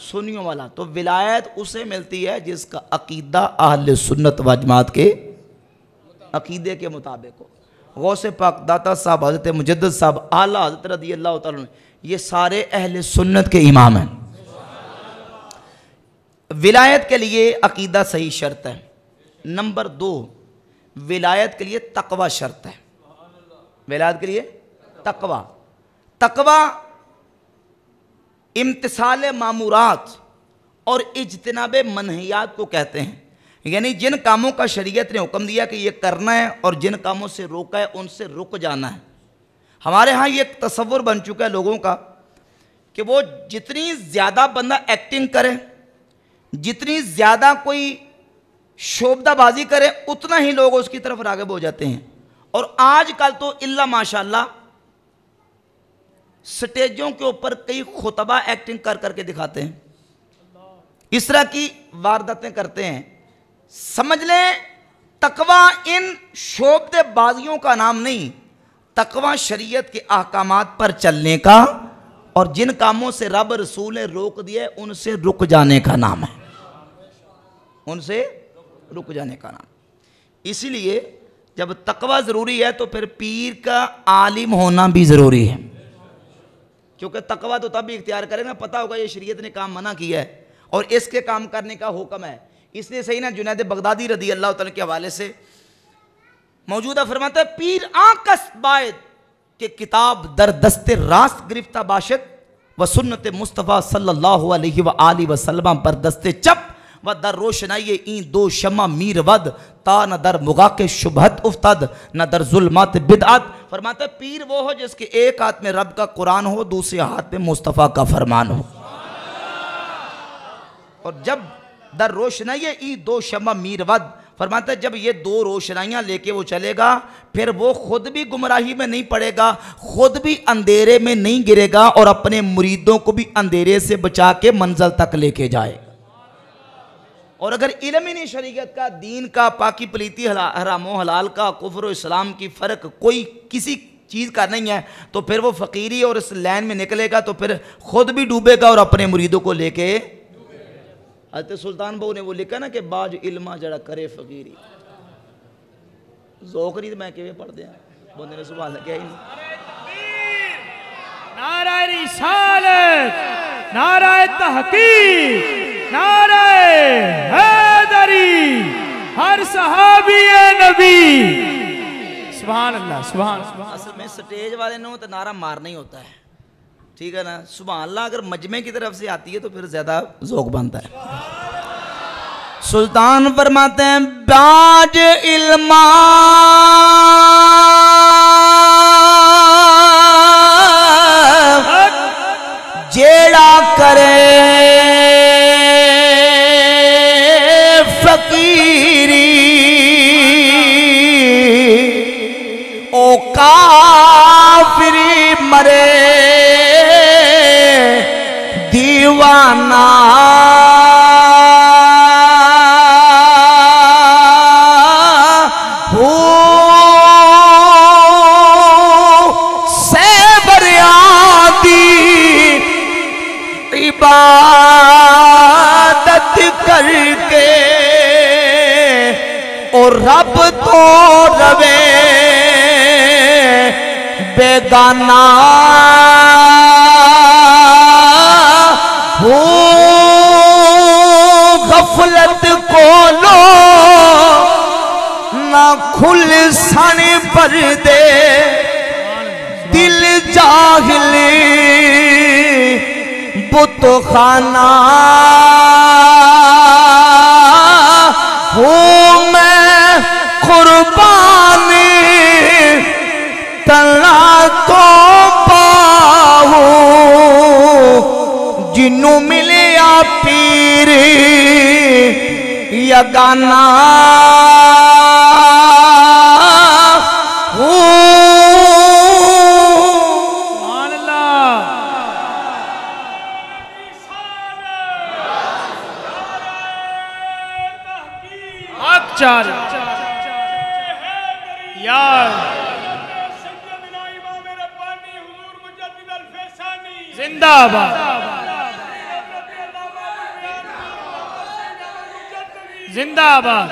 सुन्नियों वाला। तो विलायत उसे मिलती है जिसका अक़ीदा अहले सुन्नत व जमात के अक़ीदे के मुताबिक हो। गौसे पाक दाता साहब हज़रत मुजद्दिद साहब आला हज़रत रज़ी अल्लाह तआला अन्हु ये सारे अहले सुन्नत के इमाम हैं। विलायत के लिए अक़ीदा सही शर्त है। नंबर 2 विलायत के लिए तकवा शर्त है। विलायत के लिए तकवा, तकवा इम्तिसाल मामूरात और इज्तिनाब मनहियात को कहते हैं। यानी जिन कामों का शरीयत ने हुक्म दिया कि ये करना है और जिन कामों से रोका है उनसे रुक जाना है। हमारे यहाँ ये एक तसव्वुर बन चुका है लोगों का कि वो जितनी ज़्यादा बंदा एक्टिंग करे, जितनी ज़्यादा कोई शोबदाबाजी करे, उतना ही लोग उसकी तरफ राग़िब हो जाते हैं। और आजकल तो इल्ला माशाल्लाह स्टेजों के ऊपर कई खुतबा एक्टिंग कर करके दिखाते हैं, इस तरह की वारदातें करते हैं। समझ लें तकवा इन शोबदेबाजियों का नाम नहीं, तकवा शरीयत के अहकामात पर चलने का और जिन कामों से रब रसूल ने रोक दिया उनसे रुक जाने का नाम है, उनसे रुक जाने का नाम। इसीलिए जब तकवा ज़रूरी है तो फिर पीर का आलिम होना भी ज़रूरी है, क्योंकि तकवा तो तब भी इख्तियार करेगा पता होगा ये शरीयत ने काम मना किया है और इसके काम करने का हुक्म है। इसलिए सही ना जुनैद बगदादी रदी अल्लाह तआला के हवाले से मौजूदा फरमाता है, पीर आकस बायद के किताब दर दस्ते रास्त गिरफ्ता बाशत व सुन्नत मुस्तफ़ा सल्लल्लाहु अलैहि व आलिहि वसल्लम पर दस्ते चप व दर रोशनाई ईं दो शमा मीर वद ता न दर मुगा के शुबहत उफ्तद न दर जुल्मात बिदअत। फरमाता है पीर वो हो जिसके एक हाथ में रब का कुरान हो, दूसरे हाथ में मुस्तफ़ा का फरमान हो। और जब दर रोशनाई ई दो शमा मीर वद, फरमाता है जब ये दो रोशनाइयाँ लेके वो चलेगा फिर वो खुद भी गुमराही में नहीं पड़ेगा, खुद भी अंधेरे में नहीं गिरेगा और अपने मुरीदों को भी अंधेरे से बचा के मंजिल तक लेके जाएगा। और अगर इल्म ही नहीं शरीयत का, दीन का, पाकी पलीती, हराम हलाल का, कुफ्र और इस्लाम की फ़र्क कोई किसी चीज़ का नहीं है तो फिर वो फ़कीरी और इस लाइन में निकलेगा तो फिर खुद भी डूबेगा और अपने मुरीदों को लेके। हज़रत सुल्तान बहू ने वो लिखा ना कि बाज इल्मा जड़ा करे फ़कीरी, ज़ोकरी तो मैं किवें पढ़ दिया बंदे ने सुभान अल्लाह क्या ही नहीं। नाराए रिसालत, नाराए तहकीक, नाराए हैदरी, हर सहाबी नबी। सुभान अल्लाह, सुभान अल्लाह। असल में स्टेज वाले ने तो नारा मारना ही होता है, ठीक है ना। सुभान अल्लाह अगर मजमे की तरफ से आती है तो फिर ज्यादा ज़ौक़ बनता है। सुल्तान फरमाते हैं बाज इल्मा जेड़ा करे फकीरी ओ काफिरी मरे दीवाना हो से बरियादी इबादत करके और रब तो रवे बेगाना हो गफलत को लो ना खुल सन पर दे दिल जाहिली बुत खाना हो मैं कुर्बानी तला तो पाओ जिन्नू मिले पीर यगाना हो। यार जिंदाबाद, जिंदाबाद,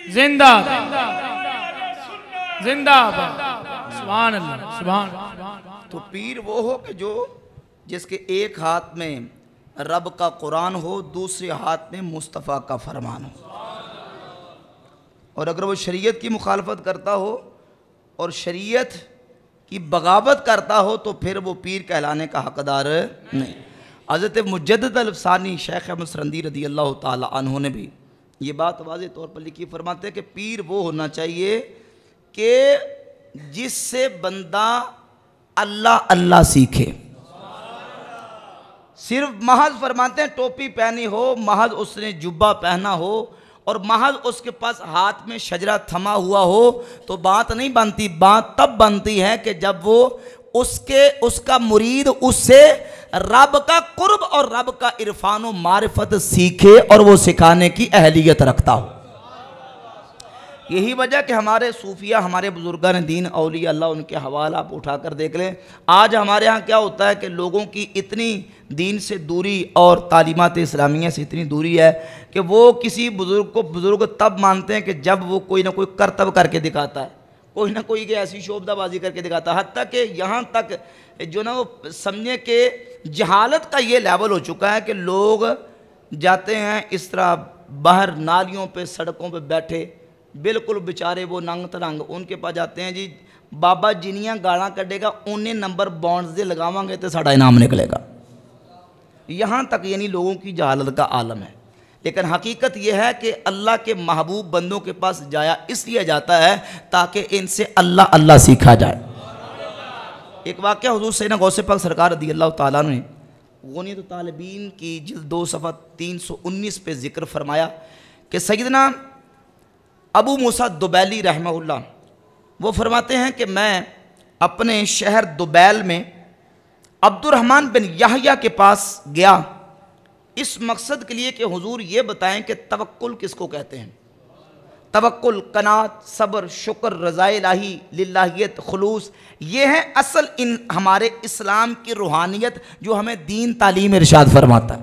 जिंदाबाद, जिंदाबाद। सुभान अल्लाह, सुभान। तो पीर वो हो कि जो जिसके एक हाथ में रब का कुरान हो, दूसरे हाथ में मुस्तफ़ा का फरमान हो। और अगर वो शरीयत की मुखालफत करता हो और शरीयत की बगावत करता हो तो फिर वो पीर कहलाने का हकदार नहीं। हज़रत मुजद्दिद अल-अफ़सानी शेख अहमद सरंदी रज़ी अल्लाह ताला अन्हु ने भी ये बात वाज़ेह तौर पर लिखी। फरमाते हैं कि पीर वो होना चाहिए कि जिससे बंदा अल्लाह अल्लाह सीखे। सिर्फ महज फरमाते हैं टोपी पहनी हो, महज उसने जुब्बा पहना हो और महज उसके पास हाथ में शजरा थमा हुआ हो तो बात नहीं बनती। बात तब बनती है कि जब वो उसका मुरीद उससे रब का कुर्ब और रब का इरफान व मारिफत सीखे और वो सिखाने की अहलियत रखता हो। यही वजह कि हमारे सूफिया, हमारे बुजुर्गान दीन, औलिया अल्लाह, उनके हवाला आप उठा कर देख लें। आज हमारे यहाँ क्या होता है कि लोगों की इतनी दीन से दूरी और तालीमात इस्लामिया से इतनी दूरी है कि वो किसी बुज़ुर्ग को बुज़ुर्ग तब मानते हैं कि जब वो कोई ना कोई करतब करके दिखाता है, कोई ना कोई ऐसी शोबदाबाजी करके दिखाता है। हत्ता कि यहाँ तक जो ना वो समझे कि जहालत का ये लेवल हो चुका है कि लोग जाते हैं इस तरह बाहर नालियों पे, सड़कों पे बैठे, बिल्कुल बेचारे वो नंग तरंग, उनके पास जाते हैं जी बाबा जिनियाँ गाड़ा कटेगा उन्हें नंबर बॉन्ड्स दे लगावांगे तो साड़ा इनाम निकलेगा। यहाँ तक यानी लोगों की जहालत का आलम है। लेकिन हकीकत यह है कि अल्लाह के महबूब बंदों के पास जाया इसलिए जाता है ताकि इनसे अल्लाह अल्लाह सीखा जाए। एक वाक़या हुज़ूर सैयदना गौसे पाक सरकार रज़ी अल्लाह ताला ने गुनियत तालिबीन की जिल्द 2 सफ़ा 319 पे ज़िक्र फरमाया कि सैयदना अबू मूसा दुबैली रहमहुल्लाह वो फरमाते हैं कि मैं अपने शहर दुबैल में अब्दुर्रहमान बिन याहया के पास गया इस मकसद के लिए कि हुजूर ये बताएं कि तवक्कुल किसको कहते हैं। तवक्कुल, कनात, सब्र, शुक्र, रज़ाए इलाही, लिल्लाहियत, खुलूस, ये है असल इन हमारे इस्लाम की रूहानियत जो हमें दीन तालीम इरशाद फरमाता है।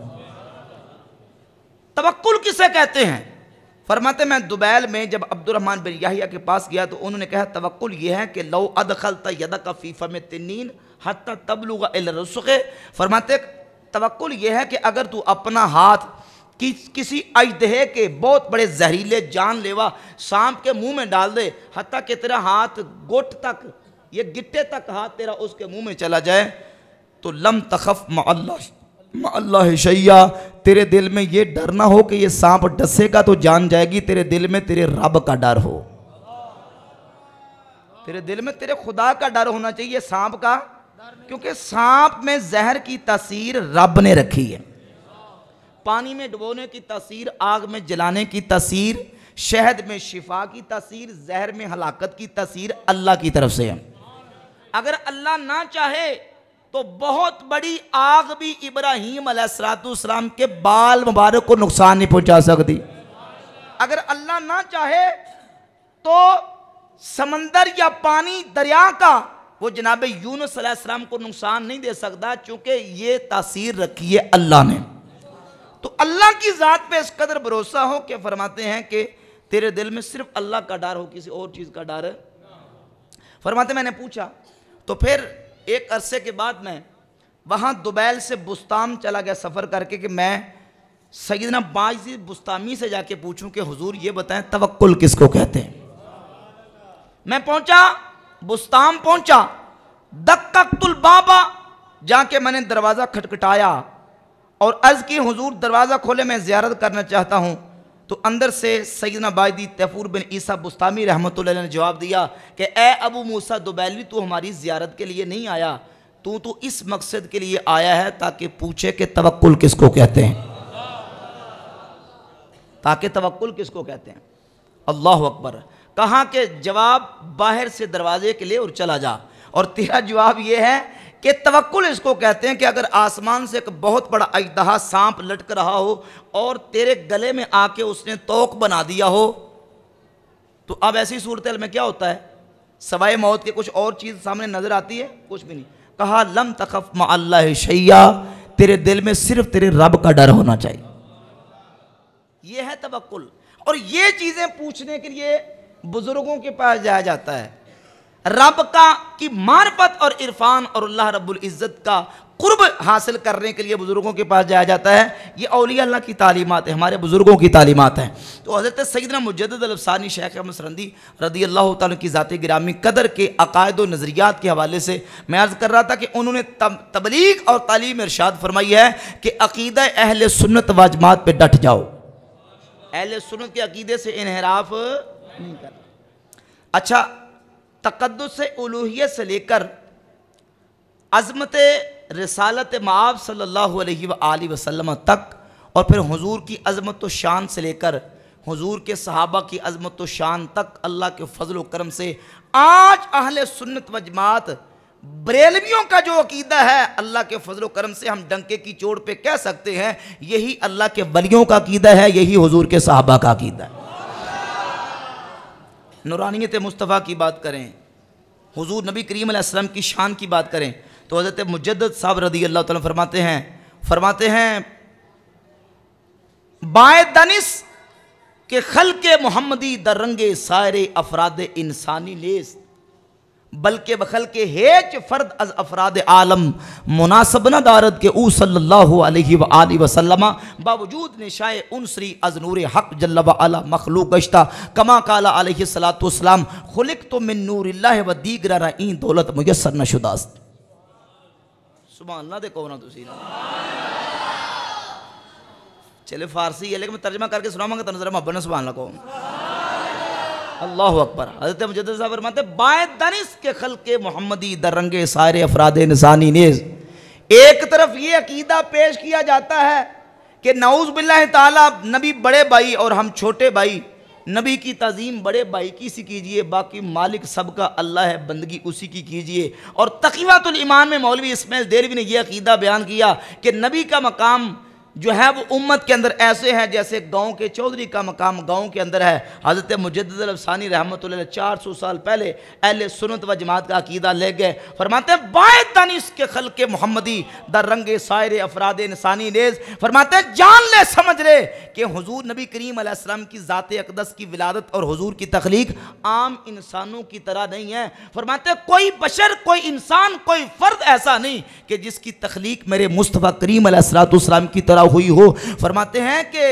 तवक्कुल किसे कहते हैं? फरमाते मैं दुबैल में जब अब्दुर्रहमान बिन याहिया के पास गया तो उन्होंने कहा तवक्कुल यह है कि लौ अदखलता यदका फी फम तिन्नीन हत्ता तबलुगा इला रुसुक़े। फरमाते तवक्कुल यह है कि अगर तू अपना हाथ किसी अजदहे के बहुत बड़े जहरीले जानलेवा सांप के मुंह में डाल दे, हत्ता कि तेरा हाथ गोट तक, ये गिट्टे तक हाथ तेरा उसके मुंह में चला जाए, तो लम तखफ मअल्लाह शैया, तेरे दिल में ये डर ना हो कि ये सांप डसेगा तो जान जाएगी, तेरे दिल में तेरे रब का डर हो, तेरे दिल में तेरे खुदा का डर होना चाहिए, सांप का, क्योंकि सांप में जहर की तासीर रब ने रखी है, पानी में डुबोने की तासीर, आग में जलाने की तासीर, शहद में शिफा की तासीर, जहर में हलाकत की तासीर अल्लाह की तरफ से है। अगर अल्लाह ना चाहे तो बहुत बड़ी आग भी इब्राहीम अलैहिस्सलाम के बाल मुबारक को नुकसान नहीं पहुंचा सकती। अगर अल्लाह ना चाहे तो समंदर या पानी दरिया का वो जनाब यूनुस अलैहिस्सलाम को नुकसान नहीं दे सकता, चूंकि ये तासीर रखी है अल्लाह ने। तो अल्लाह की ज़ात पे इस कदर भरोसा हो कि फरमाते हैं कि तेरे दिल में सिर्फ अल्लाह का डर हो, किसी और चीज़ का डर। फरमाते मैंने पूछा तो फिर एक अरसे के बाद मैं वहाँ दुबैल से बुस्ताम चला गया सफ़र करके कि मैं सैयदना बाज़ी बुस्तामी से जाके पूछूं कि हुजूर ये बताएं तवक्कुल किसको कहते हैं। मैं पहुँचा, बुस्ताम पहुँचा, दक्कतुल बाबा, जाके मैंने दरवाज़ा खटखटाया और अर्ज़ की हुजूर दरवाज़ा खोले, मैं ज़ियारत करना चाहता हूँ। तो अंदर से सैयदना बायदी तैफूर बिन ईसा बुस्तामी रहमतुल्लाह अलैह ने जवाब दिया कि ए अबू मूसा दुबैलवी, तू हमारी ज़ियारत के लिए नहीं आया, तू इस मकसद के लिए आया है ताकि पूछे कि तवक्कुल किसको कहते हैं, ताकि तवक्कुल किसको कहते हैं। अल्लाह अकबर। कहा कि जवाब बाहर से दरवाजे के लिए और चला जा, और तेरा जवाब यह है कि तवक्कुल इसको कहते हैं कि अगर आसमान से एक बहुत बड़ा अजदहा सांप लटक रहा हो और तेरे गले में आके उसने तोक बना दिया हो, तो अब ऐसी सूरत में क्या होता है, सवाए मौत के कुछ और चीज़ सामने नजर आती है? कुछ भी नहीं। कहा लम तखफ मअल्लाह शैया, तेरे दिल में सिर्फ तेरे रब का डर होना चाहिए। यह है तवक्कुल। और ये चीज़ें पूछने के लिए बुजुर्गों के पास जाया जाता है, रब का की मार्फत और इरफान और अल्लाह रब्बुल इज़्ज़त का कुर्ब हासिल करने के लिए बुज़ुर्गों के पास जाया जाता है। ये औलिया अल्लाह की तालीमात है, हमारे बुज़ुर्गों की तालीमात हैं। तो हज़रत सैयदना मुजद्दिद अल-अफ़सानी शेख अहमद सरंदी रज़ी अल्लाह तआला की ज़ात गिरामी कदर के अक़ायद व नज़रियात के हवाले से मैं अर्ज़ कर रहा था कि उन्होंने तबलीग और तालीम इरशाद फरमाई है कि अक़ीदा अहले सुन्नत व जमात पर डट जाओ, अहले सुन्नत के अक़ीदे से इन्हिराफ नहीं करना। अच्छा, तक़द्दुस उलूहियत से लेकर अज़मत रिसालत माब सल्लल्लाहु अलैहि वसल्लम तक, और फिर हुजूर की अज़मत व शान से लेकर हुजूर के सहाबा की अज़मत व शान तक अल्लाह के फजल व करम से आज अहले सुन्नत व जमात बरेलवियों का जो अकीदा है, अल्लाह के फजल व करम से हम डंके की चोट पे कह सकते हैं यही अल्लाह के वलियों का अकीदा है, यही हुजूर के सहाबा का अकीदा है। नूरानियत मुस्तफ़ा की बात करें, हुजूर नबी करीम अलैहिस्सलाम की शान की बात करें तो हज़रत मुजद्दिद साहब रज़ी अल्लाह तआला फरमाते हैं बाए दानिश के खल्के मोहम्मदी दरंगे सारे अफराद इंसानी लेस, बल्कि बखल के हेच फ़र्द अज अफराद आलम मुनासब न दारद के ऊ सल्लल्लाहु अलैहि वसल्लम बावजूद निशाए उनसरी अज नूर हक जल्ल व अला मखलूक गश्ता कमा काला अलैहि सलातु वस्सलाम खुलिक तो मिन नूरिल्लाह व दीगरा रईन दौलत मुयस्सर न शुदास्त। सुभान अल्लाह दे कहो ना तुसी ना, चले फारसी है लेकिन मैं तर्जमा करके सुनाऊंगा तो नजर मोहब्बत सुभान अल्लाह कहो। अल्लाह अकबर। हज़रत मुजद्दिद साहब फरमाते बाए दानिश के खल्के मोहम्मदी दरंगे सारे अफराद इंसानी नेज़, एक तरफ ये अकीदा पेश किया जाता है कि नऊज़ बिल्लाह ताला नबी बड़े भाई और हम छोटे भाई, नबी की ताज़ीम बड़े भाई की सी कीजिए, बाकी मालिक सबका अल्लाह है, बंदगी उसी की कीजिए। और तक़ीवातुल ईमान में मौलवी इस्माइल देरवी ने यह अकीदा बयान किया कि नबी का मकाम जो है वो उम्मत के अंदर ऐसे है जैसे गांव के चौधरी का मकाम गांव के अंदर है। हज़रत मुजद्दिद अल-अफ़सानी रहमतुल्लाह अलैह 400 साल पहले अहले सुन्नत व जमात का अकीदा ले गए। फरमाते हैं बाए दानिश के खल्के मोहम्मदी दर रंगे सायरे अफराद इंसानी नेज़, फरमाते हैं जान ले समझ ले कि हुजूर नबी करीम अलैहिस्सलाम की ज़ात अक़दस की विलादत और हुजूर की तख्लीक आम इंसानों की तरह नहीं है। फरमाते हैं कोई बशर, कोई इंसान, कोई फ़र्द ऐसा नहीं कि जिसकी तख्लीक मेरे मुस्तफ़ा करीम अलैहिस्सलाम की तरह हुई हो। फरमाते हैं कि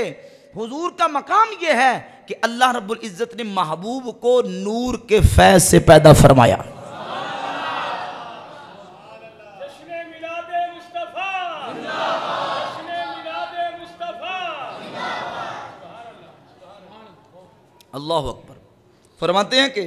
हुजूर का मकाम यह है कि अल्लाह रब्बुल इज़्ज़त ने महबूब को नूर के फैज़ से पैदा फरमाया। अल्लाह अकबर। फरमाते हैं कि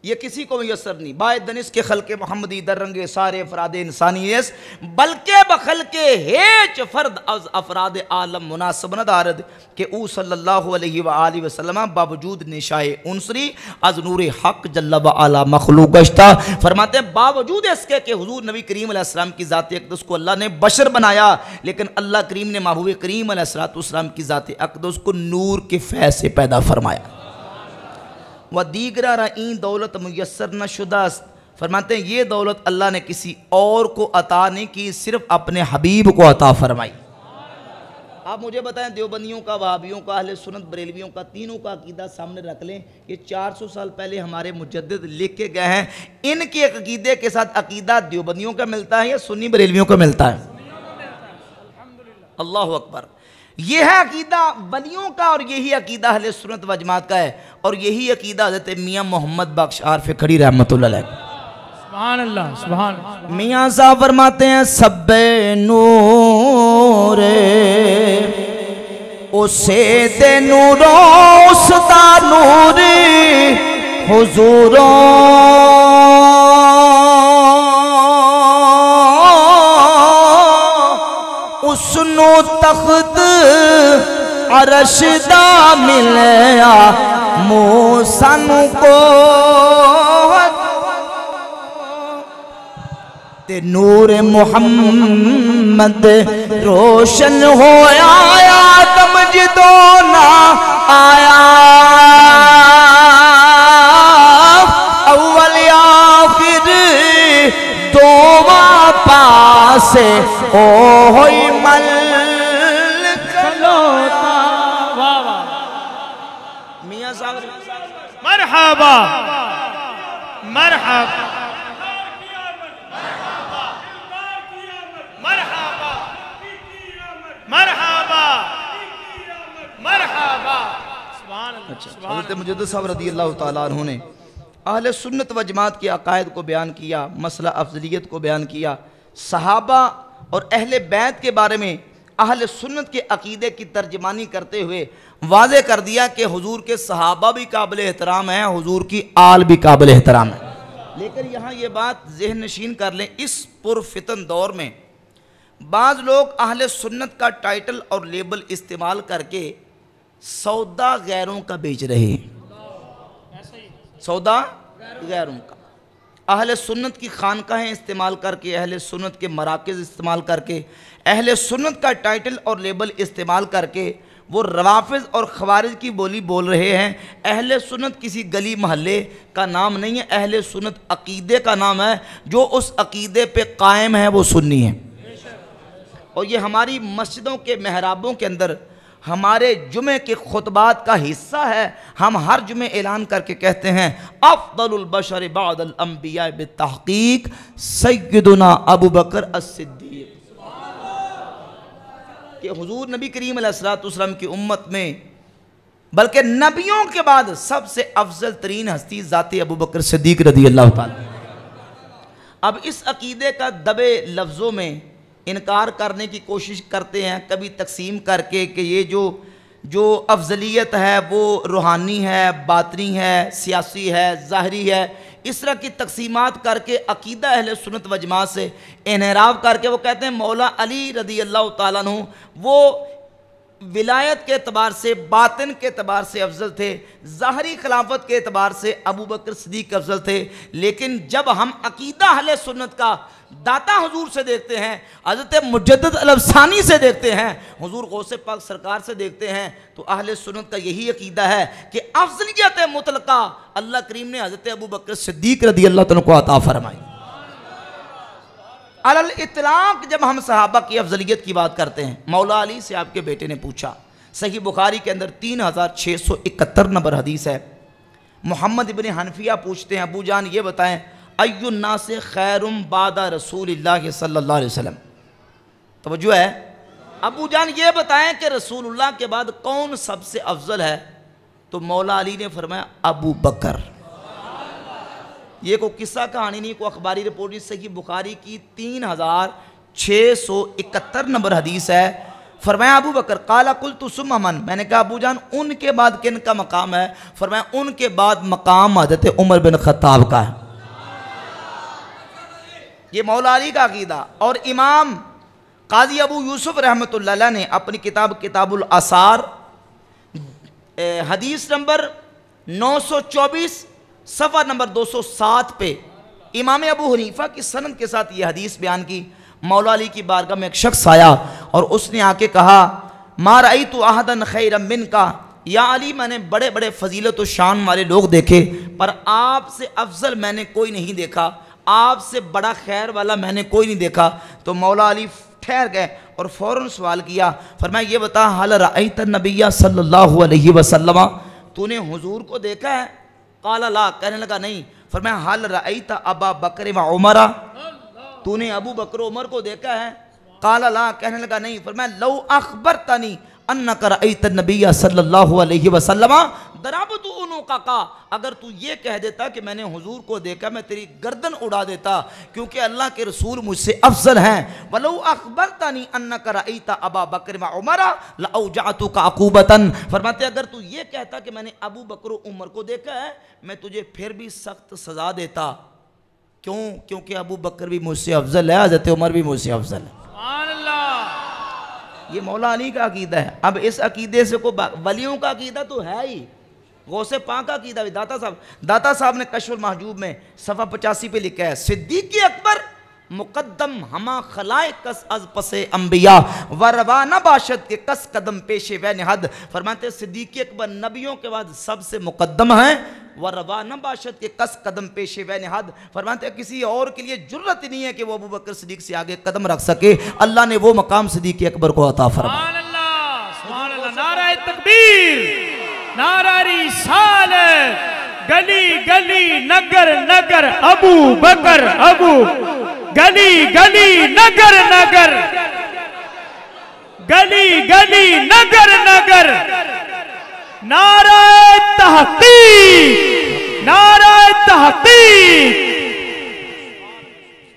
ये किसी को मुयस्सर नहीं, बाए दनिश के खल्के मोहम्मदी दर रंगे सारे अफराद इंसानियत, बल्कि बखल के हेच फ़र्द अज अफराद आलम मुनासब न दारद के ऊ सल्लल्लाहु अलैहि वसल्लम बावजूद निशाए उनसरी अज नूर हक जल्ल व अला मखलूक गश्ता। फरमाते हैं बावजूद इसके कि हुजूर नबी करीम अलैहिस्सलाम की ज़ात अक़दस को अल्लाह ने बशर बनाया, लेकिन अल्लाह करीम ने महबूब करीम अलैहिस्सलाम की ज़ात अक़दस को नूर के फैज़ से पैदा फरमाया। व दीगरा रईन दौलत मुयस्सर न शुदास्त। फरमाते हैं ये दौलत अल्लाह ने किसी और को अता नहीं की, सिर्फ अपने हबीब को अता फरमाई। आप मुझे बताएं, देवबंदियों का, वहाबियों का, अहले सुन्नत बरेलवियों का, तीनों का अकीदा सामने रख लें। ये 400 साल पहले हमारे मुजद्दिद लिख के गए हैं। इनके अकीदे के साथ अकीदा देवबंदियों का मिलता है या सुन्नी बरेलवियों का मिलता है? अल्लाह अकबर। यह है अकीदा वलियों का और यही अकीदा अहले सुन्नत व जमात का है, और यही अकीदा हज़रत मियाँ मोहम्मद बख्श आरिफ़ खड़ी रहमतुल्लाह अलैह। सुभान अल्लाह, सुभान अल्लाह। मियाँ साहब फरमाते हैं सब्बे नूरे उसे दे नूरो उसदा नूरी हुजूरों उसनु तख्त अरश दा मिलया मूसा को ते नूर मुहम्मद रोशन होया आदम जदो ना आया अव्वल आखिर दोवा पासे ओ होई मल खलोता। वाह वाह, मियां साहब मरहबा मरहबा। अच्छा, हज़रत मुजद्दिद साहब रज़ियल्लाहु ताला अन्हु ने अहले सुन्नत व जमात के अकायद को बयान किया, मसला अफजलियत को बयान किया, सहाबा और अहले बैत के बारे में अहले सुन्नत के अकीदे की तर्जमानी करते हुए वाज़े कर दिया कि हुजूर के सहाबा भी काबिल एहतराम हैं, हुजूर की आल भी काबिल एहतराम है। लेकिन यहाँ ये बात ज़हन नशीन कर लें, इस पुरफितन दौर में बाज़ लोग अहले सुन्नत का टाइटल और लेबल इस्तेमाल करके सौदा गैरों का बेच रहे हैं, सौदा गैरों का। अहले सुन्नत की खानकाहें इस्तेमाल करके, अहले सुन्नत के मराकज़ इस्तेमाल करके, अहले सुन्नत का टाइटल और लेबल इस्तेमाल करके वो रवाफ़िज़ और ख़वारिज की बोली बोल रहे हैं। अहले सुन्नत किसी गली महल्ले का नाम नहीं है, अहले सुन्नत अक़ीदे का नाम है। जो उस अक़ीदे पे कायम है वो सुन्नी है। और ये हमारी मस्जिदों के महराबों के अंदर हमारे जुमे के खुतबात का हिस्सा है। हम हर जुमे ऐलान करके कहते हैं अफ़्ज़लुल बशर बअदल अंबिया बित्तहक़ीक़ सय्यदुना अबू बकर as-सिद्दीक़, कि हुजूर नबी करीम अलैहिस्सलाम की उम्मत में बल्कि नबियों के बाद सबसे अफजल तरीन हस्ती ज़ाते अबू बकर सिद्दीक़ रज़ियल्लाहु ताला। अब इस अकीदे का दबे लफ्ज़ों में इनकार करने की कोशिश करते हैं, कभी तकसीम करके कि ये जो अफजलियत है वो रूहानी है, बातनी है, सियासी है, ज़ाहरी है। इस तरह की तकसीमात करके अकीदा अहले सुन्नत व जमात से इनहराफ करके वो कहते हैं मौला अली रज़ियल्लाहु ताला अन्हु वो विलायत के एतबार से, बातिन के एतबार से अफजल थे, ज़ाहरी खिलाफत के एतबार से अबू बकर सिद्दीक़ अफजल थे। लेकिन जब हम अकीदा अहले सुन्नत का दाता हुजूर से देखते हैं, हज़रत मुजद्दिद अल-अफ़सानी से देखते हैं, हुजूर गौसे पाक सरकार से देखते हैं, तो अहले सुन्नत का यही अकीदा है कि अफजलियत मुतलका अल्लाह करीम ने हज़रत अबू बकर सिद्दीक़ रज़ियल्लाहु अन्हु को अता फरमाई। अलल इतलाक जब हम सहाबा की अफजलियत की बात करते हैं, मौला अली से आपके बेटे ने पूछा, सही बुखारी के अंदर 3671 नंबर हदीस है। मोहम्मद इब्न हनफिया पूछते हैं, अबू जान ये बताएं अय्युन्नास खैरुम बादा रसूलिल्लाह सल्लल्लाहु अलैहि वसल्लम। तवज्जो है, अबू जान ये बताएं कि रसूलुल्लाह के बाद कौन सबसे अफजल है? तो मौला अली ने फरमाया अबू बकर। ये कोई किस्सा कहानी नहीं, कोई अखबारी रिपोर्ट नहीं, सही बुखारी की 3671 नंबर हदीस है। फरमाया अबू बकर। काला कुल तो सुमन, मैंने कहा अबू जान उनके बाद किन का मकाम है? फरमाया उनके बाद मकाम हज़रत उमर बिन खत्ताब का है। ये मौला अली का अकीदा। और इमाम काजी अबू यूसुफ रहमतुल्लाह अलैह ने अपनी किताब किताबुल आसार हदीस नंबर 924 सफ़ा नंबर 207 पे इमाम अबू हनीफा की सनद के साथ ये हदीस बयान की। मौला अली की बारगाह में एक शख्स आया और उसने आके कहा मा रअयतु अहदन खैरम मिनका, या अली मैंने बड़े बड़े फजीलत व शान वाले लोग देखे पर आपसे अफजल मैंने कोई नहीं देखा, आपसे बड़ा खैर वाला मैंने कोई नहीं देखा। तो मौला अली ठहर गए और फ़ौरन सवाल किया, फरमाया ये बता हल रअयत नबिय्या सल्लल्लाहु अलैहि वसल्लम, तूने हुजूर को देखा है? काला ला, कहने लगा नहीं। फरमाया हल रअयत अबा बकर व उमरा, तूने अबू बकर उमर को देखा है? काला ला, कहने लगा नहीं। फरमाया लौ अखबरतनी अन्नक रअयत नबिय्या सल्लल्लाहु अलैहि वसल्लम दरबतु उनुका, अगर तू ये कह देता कि मैंने हुजूर को देखा मैं तेरी गर्दन उड़ा देता, क्योंकि अल्लाह के रसूल मुझसे अफजल हैं। वलौ अखबरतनी अन्नक रअयत अबा बकर व उमरा लऔजअतुका अकूबतन, फरमाते अगर तू ये कहता कि मैंने अबू बकर उमर को देखा है मैं तुझे फिर भी सख्त सजा देता। क्यों? क्योंकि अबू बकर भी मुझसे अफजल है, हज़रत उमर भी मुझसे अफजल है। ये मौला अली का अकीदा है। अब इस अकीदे से को वलियों का अकीदा तो है ही, गौसे पाक का अकीदा भी। दाता साहब ने कश्फुल महजूब में सफ़ा 85 पे लिखा है सिद्दीक़ अकबर मुक़द्दम हमा खलाए कस अज पसे अंबिया व रवाना बाशत के कस कदम पेशे व निहद, फरमाते सिद्दीक़ अकबर नबियों के बाद सबसे मुक़द्दम हैं, व रवाना बाशत के कस कदम पेशे व निहद, फरमाते किसी और के लिए जुर्रत नहीं है कि वो अबू बकर सिद्दीक़ से आगे कदम रख सके। अल्लाह ने वो मकाम सिद्दीक़ अकबर को अता फरमाया। नारे तकबीर, नारा रिसालत, गली गली नगर नगर अबू बकर, अबू गली गली नगर नगर, गली गली नगर नगर, नारा तहकीक, नारा तहकीक।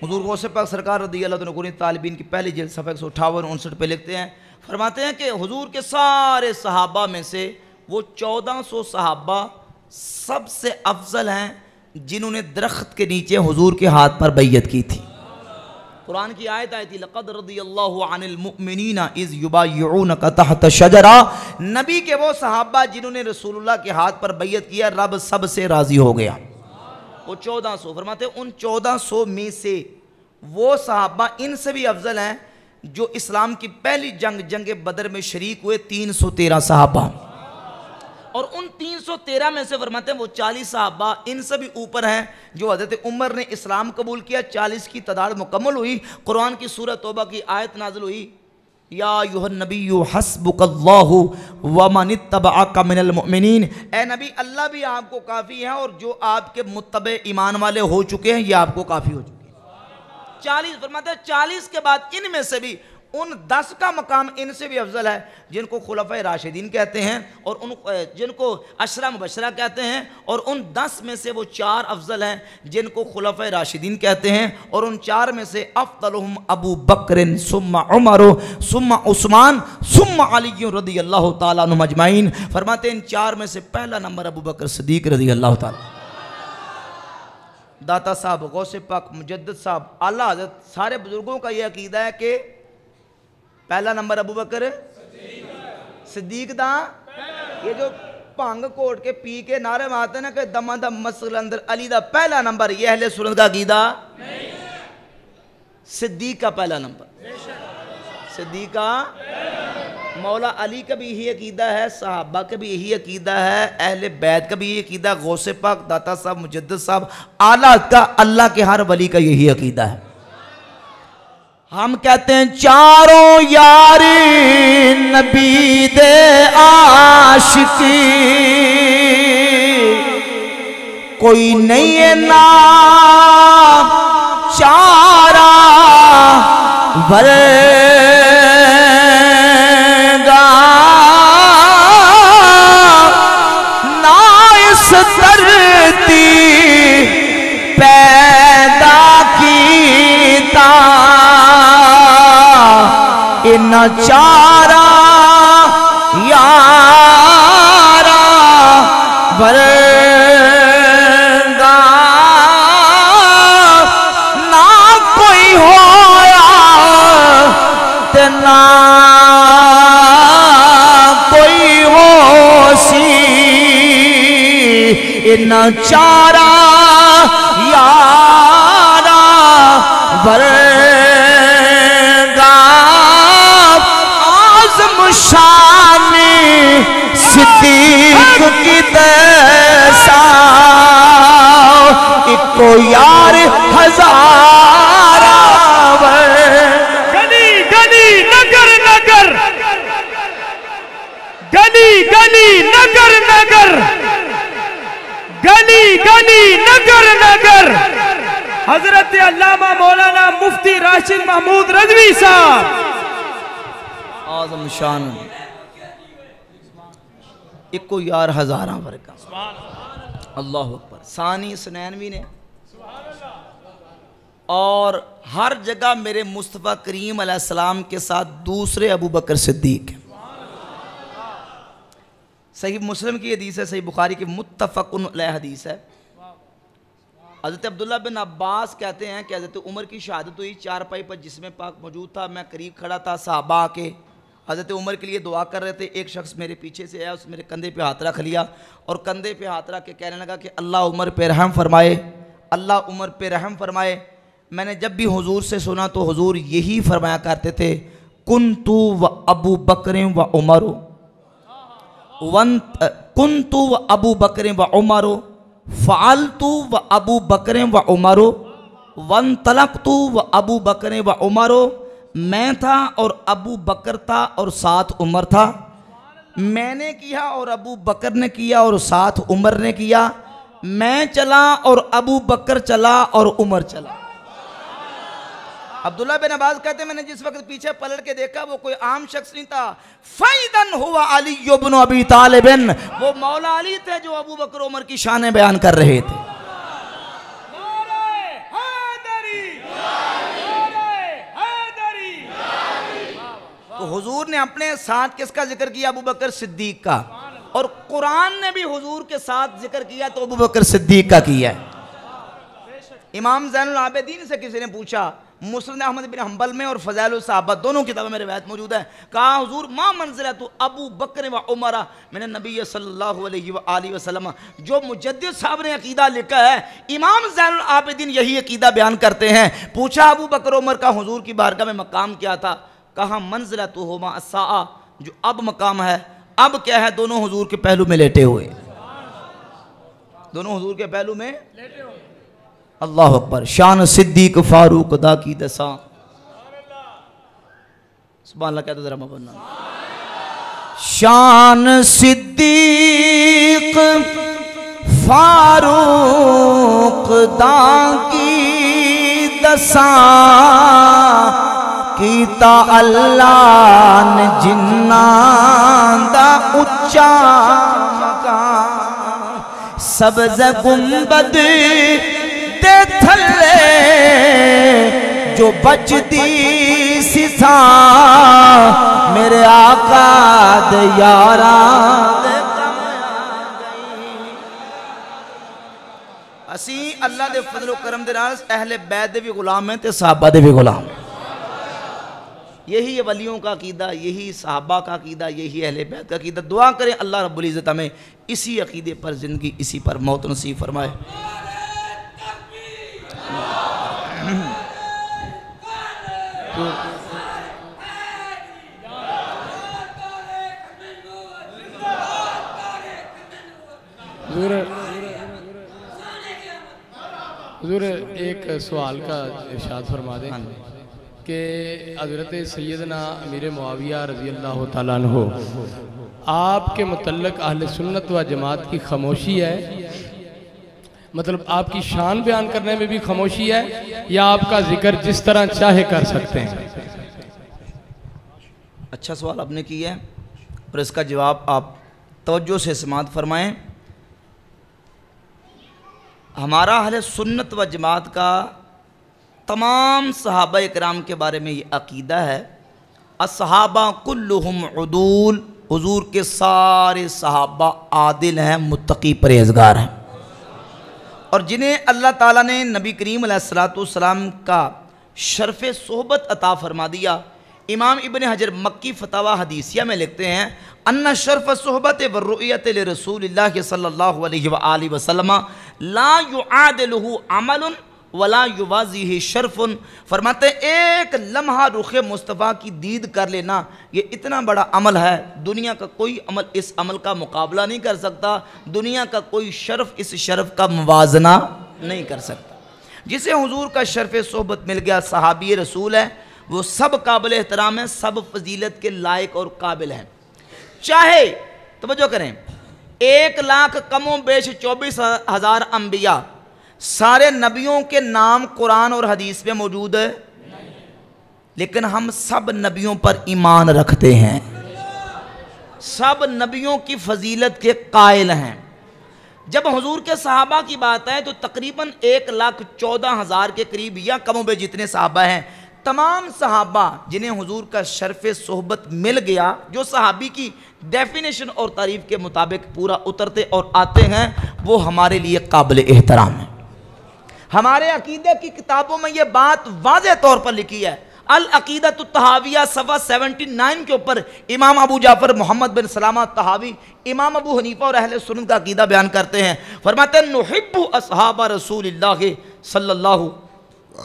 हुजूर गौसे पाक सरकार रज़ी अल्लाह अन्हु तालिबीन की पहली जिल्द सफ़ा 158-59 पे लिखते हैं, फरमाते हैं कि हुजूर के सारे सहाबा में से वो 1400 सहाबा सबसे अफजल हैं जिन्होंने दरख्त के नीचे हुजूर के हाथ पर बैयत की थी। कुरान की आयत आई थी, लक़द रज़ियल्लाहु अनिल मुमिनीना इज़ युबाय्यूनका तहत शजरा। नबी के वो सहाबा जिन्होंने रसूलुल्लाह के हाथ पर बैयत किया, रब सबसे राज़ी हो गया। वो 1400, फरमाते उन 1400 में से वो सहाबा इनसे भी अफजल हैं जो इस्लाम की पहली जंग बदर में शरीक हुए, 313 सहाबा। और उन 313 में से फरमाते हैं वो 40 सहाबा इनसे भी ऊपर हैं जो हज़रत उमर ने इस्लाम कबूल किया, 40 की तादाद मुकम्मल हुई। कुरान की सूरत तौबा की आयत नाज़िल हुई, या अय्युहन नबिय्यु हस्बुकल्लाहु व मन इत्तबअका मिनल मुमिनीन। ए नबी, अल्लाह भी आपको काफ़ी है और जो आपके मुत्तबे ईमान वाले हो चुके हैं ये आपको काफ़ी हो चुके हैं। 40 फरमाते हैं, 40 के बाद इनमें से भी उन 10 का मकाम इनसे भी अफजल है जिनको खुलफाए राशिदीन कहते हैं और उन जिनको अशरा मुबशरा कहते हैं। और उन 10 में से वो 4 अफजल हैं जिनको खुलफाए राशिदीन कहते हैं। और उन 4 में से अफ़्ज़लुहुम अबू बकर सुम्मा उमर सुम्मा उस्मान सुम्मा अली रज़ियल्लाहु ताला अन्हुम अजमाइन। फरमाते हैं इन 4 में से पहला नंबर अबू बकर सिद्दीक़ रज़ियल्लाहु ताला। दाता साहब, गौसे पाक, मुजद्दिद साहब, आला हज़रत, सारे बुजुर्गों का यह अकीदा है कि पहला नंबर अबू बकर सिद्दीक दा। ये जो भंग कोट के पी के नारे मारते ना कि दमा दम मसल अंदर अली दा पहला नंबर, ये अहले सुन्नत का अकीदा सिद्दीक का पहला नंबर। सिद्दीक का मौला अली का भी यही अकीदा है, सहाबा का भी यही अकीदा है, अहले बैत का भी यही अकीदा, गौसे पाक, दाता साहब, मुजद्दिद साहब, आला का, अल्लाह के हर वली का यही अकीदा है। हम कहते हैं चारों यारी नबी दे आशिकी, कोई नहीं है ना चारा वरगा, ना इस धरती पैदा कीता इन चारा यारा वरगा, ना कोई होया ते ना कोई होसी इन चारा यारा वरगा। शानी सिद्दीक की तैसा इको यार हजारा। गली गली नगर नगर, गली गली नगर नगर, गली गली नगर नगर, हजरत अल्लामा मौलाना मुफ्ती राशिद महमूद रज़वी साहब आज़म शान, इको यार हजारा वर्गा। अल्लाह अकबर। सानी सुनैनवी ने और हर जगह मेरे मुस्तफ़ा करीम अलैहिस्सलाम के साथ दूसरे अबू बकर सिद्दीक। सही मुस्लिम की हदीस है, सही बुखारी की मुत्तफ़क़ुन अलैह हदीस है। हज़रत अब्दुल्ला बिन अब्बास कहते हैं कि हज़रत उमर की शहादत हुई, चारपाई पर जिस्म पाक मौजूद था, मैं करीब खड़ा था, सहाबा आके हज़रत उमर के लिए दुआ कर रहे थे। एक शख्स मेरे पीछे से आया, उसने मेरे कंधे पे हाथ रख लिया और कंधे पे हाथ रख के कहने लगा कि अल्लाह उमर पे रहम फरमाए, अल्लाह उमर पे रहम फरमाए। मैंने जब भी हुजूर से सुना तो हुजूर यही फरमाया करते थे, कुन्तु व अबू बकर व उमर, कुन्तु व अबू बकर व उमर, फ़अलतु व अबू बकर व उमर, वंतलक़तु व अबू बकर व उमर। मैं था और अबू बकर था और साथ उमर था। मैंने किया और अबू बकर ने किया और साथ उमर ने किया। मैं चला और अबू बकर चला और उमर चला। अब्दुल्ला बिन अब्बास कहते हैं मैंने जिस वक्त पीछे पलट के देखा वो कोई आम शख्स नहीं था, फैदन हुआ अली इब्न अबी तालिब, वो मौला अली थे जो अबू बकर उमर की शान बयान कर रहे थे। तो हुजूर ने अपने साथ किसका जिक्र किया? अबू बकर सिद्दीक का, और कुरान ने भी हुजूर के साथ जिक्र किया तो अबू बकर सिद्दीक का किया है। इमाम ज़ैनुल आबिदीन से किसी ने पूछा, मुस्नद अहमद बिन हंबल में और फज़ाइल सहाबा दोनों किताबें मेरे रिवायत मौजूद है, कहा हुजूर मा मंज़िलतु अबू बकर व उमर मैंने नबी सल्लल्लाहु अलैहि वसल्लम। जो मुजद्दिद साहब ने अकीदा लिखा है, इमाम ज़ैनुल आबिदीन यही अकीदा बयान करते हैं। पूछा अबू बकर उमर का हुजूर की बारगाह में मकाम क्या था? कहा मंज़िलतुहुमा अस्सा, जो अब मकाम है, अब क्या है? दोनों हुजूर के पहलू में लेटे हुए, दोनों हुजूर के पहलू में लेटे हुए। अल्लाह अकबर। शान सिद्दीक फारूक दा की दसा, सुभान अल्लाह कहते जरा मबन्ना। शान सिद्दीक फारूक दा की दसा, कीता अल्लाह ने जिन्ना दा उच्चा मकाम, सब्ज़ गुंबद दे थल्ले जो बचदी सिसा, मेरे आका दे यारा दे कम आ गई। असी अल्लाह दे फजलो करम दे नाल अहले बैत दे भी गुलाम हैं ते सहाबा दे भी गुलाम। यही वलियों का अकीदा, यही सहाबा का अकीदा, यही अहले बैत का अकीदा। दुआ करें अल्लाह रब्बुल इज़्ज़त हमें इसी अकीदे पर ज़िंदगी, इसी पर मौत नसीब फरमाए। हुज़ूर एक सवाल का इरशाद फरमा दें कि हज़रत सैयदना अमीर मुआविया रज़ी अल्लाह तआला अन्हु, आपके मुतल्लिक़ अहले सुन्नत व जमात की खामोशी है, मतलब आपकी शान बयान करने में भी खामोशी है, या आपका जिक्र जिस तरह चाहे कर सकते हैं? अच्छा सवाल आपने किया है और इसका जवाब आप तवज्जो से समाअत फरमाएं। हमारा अहले सुन्नत व जमात का तमाम सहाबा इकराम के बारे में ये अकीदा है, अस्सहाबा कुल्लुहुम उदूल, हुजूर के सारे सहाबा आदिल हैं, मुत्तकी परहेज़गार हैं, और जिन्हें अल्लाह ताला ने नबी करीम अलैहिस्सलाम का शर्फ़ सोहबत अता फरमा दिया। इमाम इब्न हजर मक्की फतावा हदीसिया में लिखते हैं, अन्ना शर्फ़ सोहबत व रुयत रसूलिल्लाह सल्लल्लाहु अलैहि वसल्लम ला युआदिलुहु अमलुन वला युवाज़िही शर्फ़ुन। फरमाते एक लम्हा रुख़ मुस्तफ़ा की दीद कर लेना ये इतना बड़ा अमल है, दुनिया का कोई अमल इस अमल का मुकाबला नहीं कर सकता, दुनिया का कोई शर्फ़ इस शर्फ़ का मुवाजना नहीं कर सकता। जिसे हुजूर का शर्फ़ सोहबत मिल गया, सहाबी रसूल है, वो सब काबिल एहतराम है, सब फजीलत के लायक और काबिल हैं। चाहे तवज्जो करें, 1 लाख कमों बेश 24,000 अम्बिया, सारे नबियों के नाम कुरान और हदीस में मौजूद है, लेकिन हम सब नबियों पर ईमान रखते हैं, सब नबियों की फजीलत के कायल हैं। जब हुजूर के सहाबा की बात है तो तकरीबन 1,14,000 के करीब या कमों बेश जितने सहाबा हैं, तमाम सहाबा जिन्हें हुजूर का शर्फ़ सोहबत मिल गया, जो सहाबी की डेफिनेशन और तारीफ़ के मुताबिक पूरा उतरते और आते हैं, वो हमारे लिए काबिल एहतराम है। हमारे अकीदे की किताबों में ये बात वाज़े तौर पर लिखी है। अल अकीदतुत तहाविया सफ़ा 79 के ऊपर इमाम अबू जाफ़र मोहम्मद बिन सलामा तहावी, इमाम अबू हनीफा और अहले सुन्नत का अकीदा बयान करते हैं। फरमाते हैं नुहिब्बु अस्हाब रसूलिल्लाह सल्लल्लाहु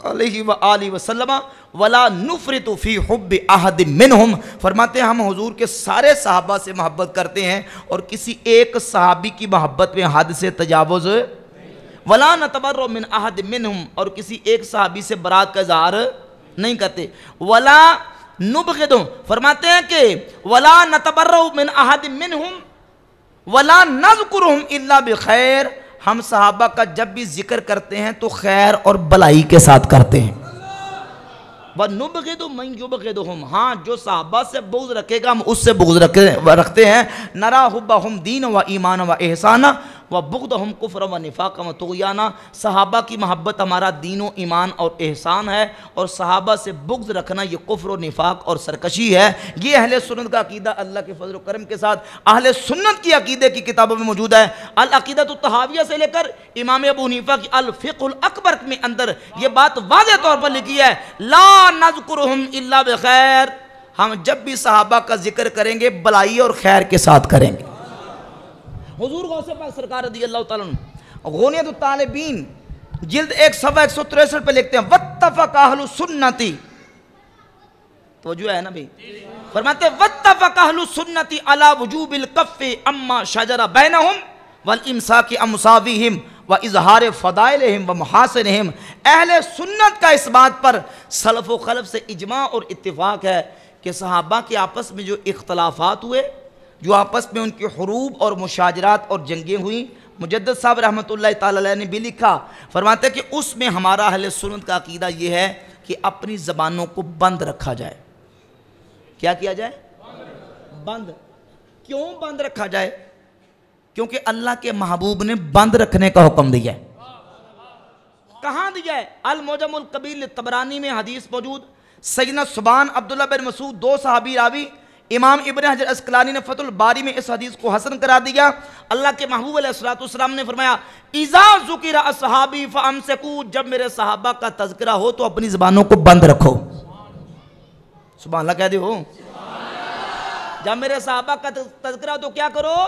अलैहि वसल्लम वला नुफ़रितु फ़ी हुब्बि अहद मिनहुम। फरमाते हैं हम हुजूर के सारे सहाबा से मोहब्बत करते हैं और किसी एक सहाबी की मोहब्बत में हद से तजावुज़, वला नतबर्रु मिन अहद मिनहुम, और किसी एक सहाबी से बरात का इज़हार नहीं करते, वला नुबग़िदुहुम। फरमाते हैं कि वला नतबर्रु मिन अहद मिनहुम वला नज़कुरुहुम इल्ला बिखैर। हम सहाबा का जब भी जिक्र करते हैं तो खैर और भलाई के साथ करते हैं, व नुबग़िदु मन युबग़िदुहुम, हाँ जो सहाबा से बुग़्ज़ रखेगा हम उससे बुग़्ज़ रखते हैं। नरा हुब्बहुम दीन व ईमान व एहसाना व बुग़्दहुम कुफ़्र व निफ़ाक़ व तुग़याना, सहाबा की मोहब्बत हमारा दीन व ईमान और एहसान है, और सहाबा से बुग़्ज़ रखना ये कुफ़्र व निफ़ाक़ और सरकशी है। ये अहले सुन्नत का अक़ीदा अल्लाह के फज़ल व करम के साथ अहले सुन्नत की अक़ीदे की किताबों में मौजूद है। अल अक़ीदतु तहाविया से लेकर इमाम अबू हनीफ़ा की अल फ़िक़्हुल अकबर में अंदर ये बात वाज़ेह तौर पर लिखी है, ला नज़्कुरुहुम इल्ला बिखैर, हम जब भी सहाबा का जिक्र करेंगे भलाई और खैर के साथ करेंगे। हुजूर गौसे पाक सरकार रज़ी अल्लाह तआला अन्हु गुनियतुत तालिबीन जिल्द 1 सफ़ा 163 पे लिखते हैं, वत्तफ़क़ अहलुस सुन्नती, तो जो है ना भाई, फरमाते हैं वत्तफ़क़ अहलुस सुन्नती अला वुजूबिल कफ़्फ़ि अम्मा शजरा बैनहुम वल इमसाकी अन मुसाविहिम व इज़हार फ़दाइलिहिम व महासिनिहिम। अहले सुन्नत का इस बात पर सलफ़ व खलफ़ से इजमा और इत्तिफ़ाक़ है कि सहाबा के आपस में जो इख्तलाफात हुए, जो आपस में उनके हुरूब और मुशाजरात और जंगें हुई, मुजद्दिद साहब रहमतुल्लाह ताला अलैह ने भी लिखा, फरमाते कि उसमें हमारा अहले सुन्नत का अक़ीदा ये है कि अपनी ज़बानों को बंद रखा जाए। क्या किया जाए? बंद। क्यों बंद रखा जाए? क्योंकि अल्लाह के महबूब ने बंद रखने का हुक्म दिया है। कहाँ दिया है? अल मुजमुल कबीर तबरानी में हदीस मौजूद, सैयदना सुबान अब्दुल्लाह बिन मसूद, दो सहाबी रावी, इमाम इब्न हजर अस्कलानी ने फतुल बारी में इस हदीस को हसन करा दिया। अल्लाह के महबूब अलैहिस्सलाम ने फरमाया, इज़ा ज़ुकिरा अस्हाबी फ़अमसिकू, जब मेरे सहाबा का तज़किरा हो तो अपनी ज़बानों को बंद रखो। सुभान अल्लाह कह दो। जब मेरे सहाबा का तज़किरा हो तो क्या करो?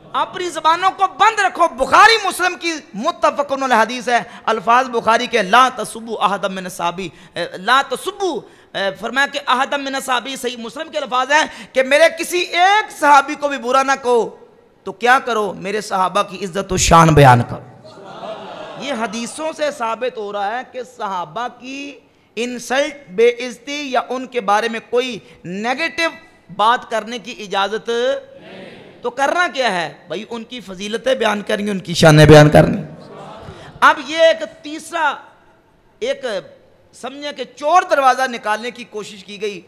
अपनी ज़बानों को बंद रखो। बुखारी मुस्लिम की मुत्तफ़क़ुन अलैह हदीस है, अल्फाज बुखारी के, ला तसुब्बु अहदम मिन सहाबी, ला तसुब्बु, फरमाया कि अहदम मिन सहाबी, सही मुस्लिम के अल्फाज हैं कि मेरे किसी एक सहाबी को भी बुरा ना कहो, तो क्या करो? मेरे सहाबा की इज्जत और शान बयान करो। ये हदीसों से साबित हो रहा है कि सहाबा की इंसल्ट, बेइज्जती या उनके बारे में कोई नेगेटिव बात करने की इजाज़त, तो करना क्या है भाई? उनकी फजीलतें बयान करनी, उनकी शानें बयान करनी। अब ये एक तीसरा, एक समझे कि चोर दरवाज़ा निकालने की कोशिश की गई।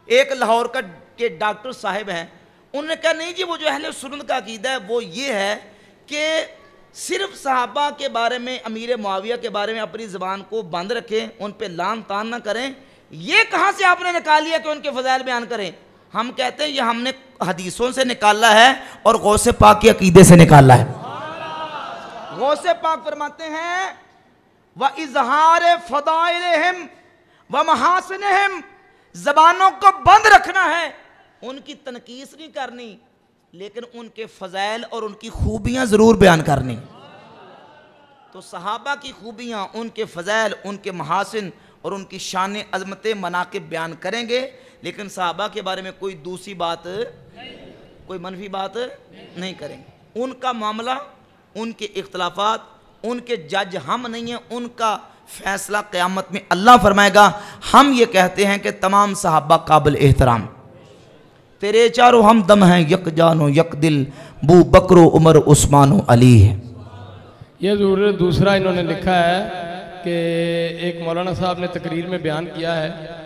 एक लाहौर का के डॉक्टर साहब हैं, उन्होंने कहा नहीं जी, वो जो अहले सुन्नत का अकीदा है वो ये है कि सिर्फ सहाबा के बारे में, अमीर मुआविया के बारे में अपनी ज़बान को बंद रखें, उन पे लान तान ना करें। ये कहाँ से आपने निकाल लिया कि उनके फ़ज़ाइल बयान करें? हम कहते हैं ये हमने हदीसों से निकाला है और गौसे पाक के अकीदे से निकाला है। गौसे पाक फरमाते हैं, व इज़हार फ़दाइलिहिम व महासिनिहिम, ज़बानों को बंद रखना है, उनकी तनकीस नहीं करनी, लेकिन उनके फ़ज़ाइल और उनकी खूबियाँ ज़रूर बयान करनी। तो सहाबा की खूबियाँ, उनके फ़ज़ाइल, उनके महासिन और उनकी शान अज़मत मनाक़िब बयान करेंगे, लेकिन सहाबा के बारे में कोई दूसरी बात, कोई मनफी बात नहीं करेंगे। उनका मामला, उनके इख्तलाफात, उनके जज हम नहीं हैं, उनका फ़ैसला क़यामत में अल्लाह फरमाएगा। हम ये कहते हैं कि तमाम सहाबा काबिल एहतराम, तेरे चारों हम दम हैं, यक जानो यक दिल, बू बकरो उमर उस्मानो अली है। ये ज़रूर दूसरा इन्होंने लिखा है कि एक मौलाना साहब ने तकरीर में बयान किया है,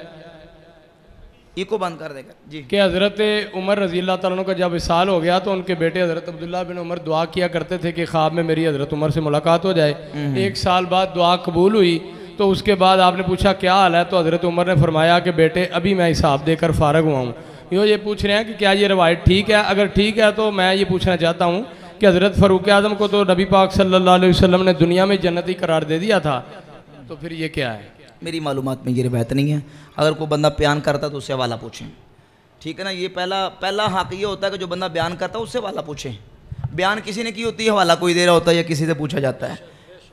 इको बंद कर देगा जी, कि हज़रत उमर रज़ी अल्लाह तआला अन्हु का जब विसाल हो गया तो उनके बेटे हज़रत अब्दुल्ला बिन उमर दुआ किया करते थे कि ख्वाब में मेरी हज़रत उमर से मुलाकात हो जाए। 1 साल बाद दुआ कबूल हुई, तो उसके बाद आपने पूछा क्या हाल है, तो हज़रत उमर ने फरमाया कि बेटे अभी मैं हिसाब देकर फ़ारग हुआ हूँ। ये पूछ रहे हैं कि क्या ये रवायत ठीक है? अगर ठीक है तो मैं ये पूछना चाहता हूँ कि हज़रत फ़ारूक आज़म को तो नबी पाक सल्लल्लाहु अलैहि वसल्लम ने दुनिया में जन्नती करार दे दिया था, तो फिर ये क्या है? मेरी मालूमात में ये रिवायत नहीं है। अगर कोई बंदा बयान करता तो उससे हवाला पूछें, ठीक है ना। ये पहला हक़ ये होता है कि जो बंदा बयान करता है उससे हवाला पूछें। बयान किसी ने की होती है, हवाला कोई दे रहा होता है या किसी से पूछा जाता है।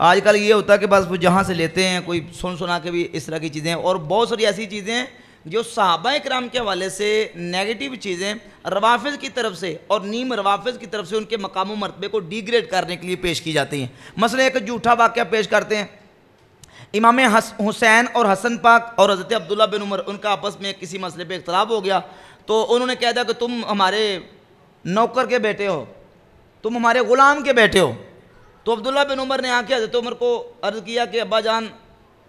आजकल ये होता है कि बस वो जहाँ से लेते हैं, कोई सुना के भी इस तरह की चीज़ें, और बहुत सारी ऐसी चीज़ें हैं जो सहाबा इकराम के हवाले से नेगेटिव चीज़ें रवाफ़िज़ की तरफ से और नीम रवाफ़िज़ की तरफ से उनके मकाम मरतबे को डिग्रेड करने के लिए पेश की जाती हैं। मसलन एक झूठा वाक़या पेश करते हैं, इमाम हुसैन और हसन पाक और हज़रत अब्दुल्ला बिन उमर, उनका आपस में किसी मसले पे इख्तलाफ हो गया, तो उन्होंने कह दिया कि तुम हमारे नौकर के बेटे हो, तुम हमारे ग़ुलाम के बेटे हो। तो अब्दुल्ला बिन उमर ने आके हज़रत उमर को अर्ज़ किया कि अब्बा जान,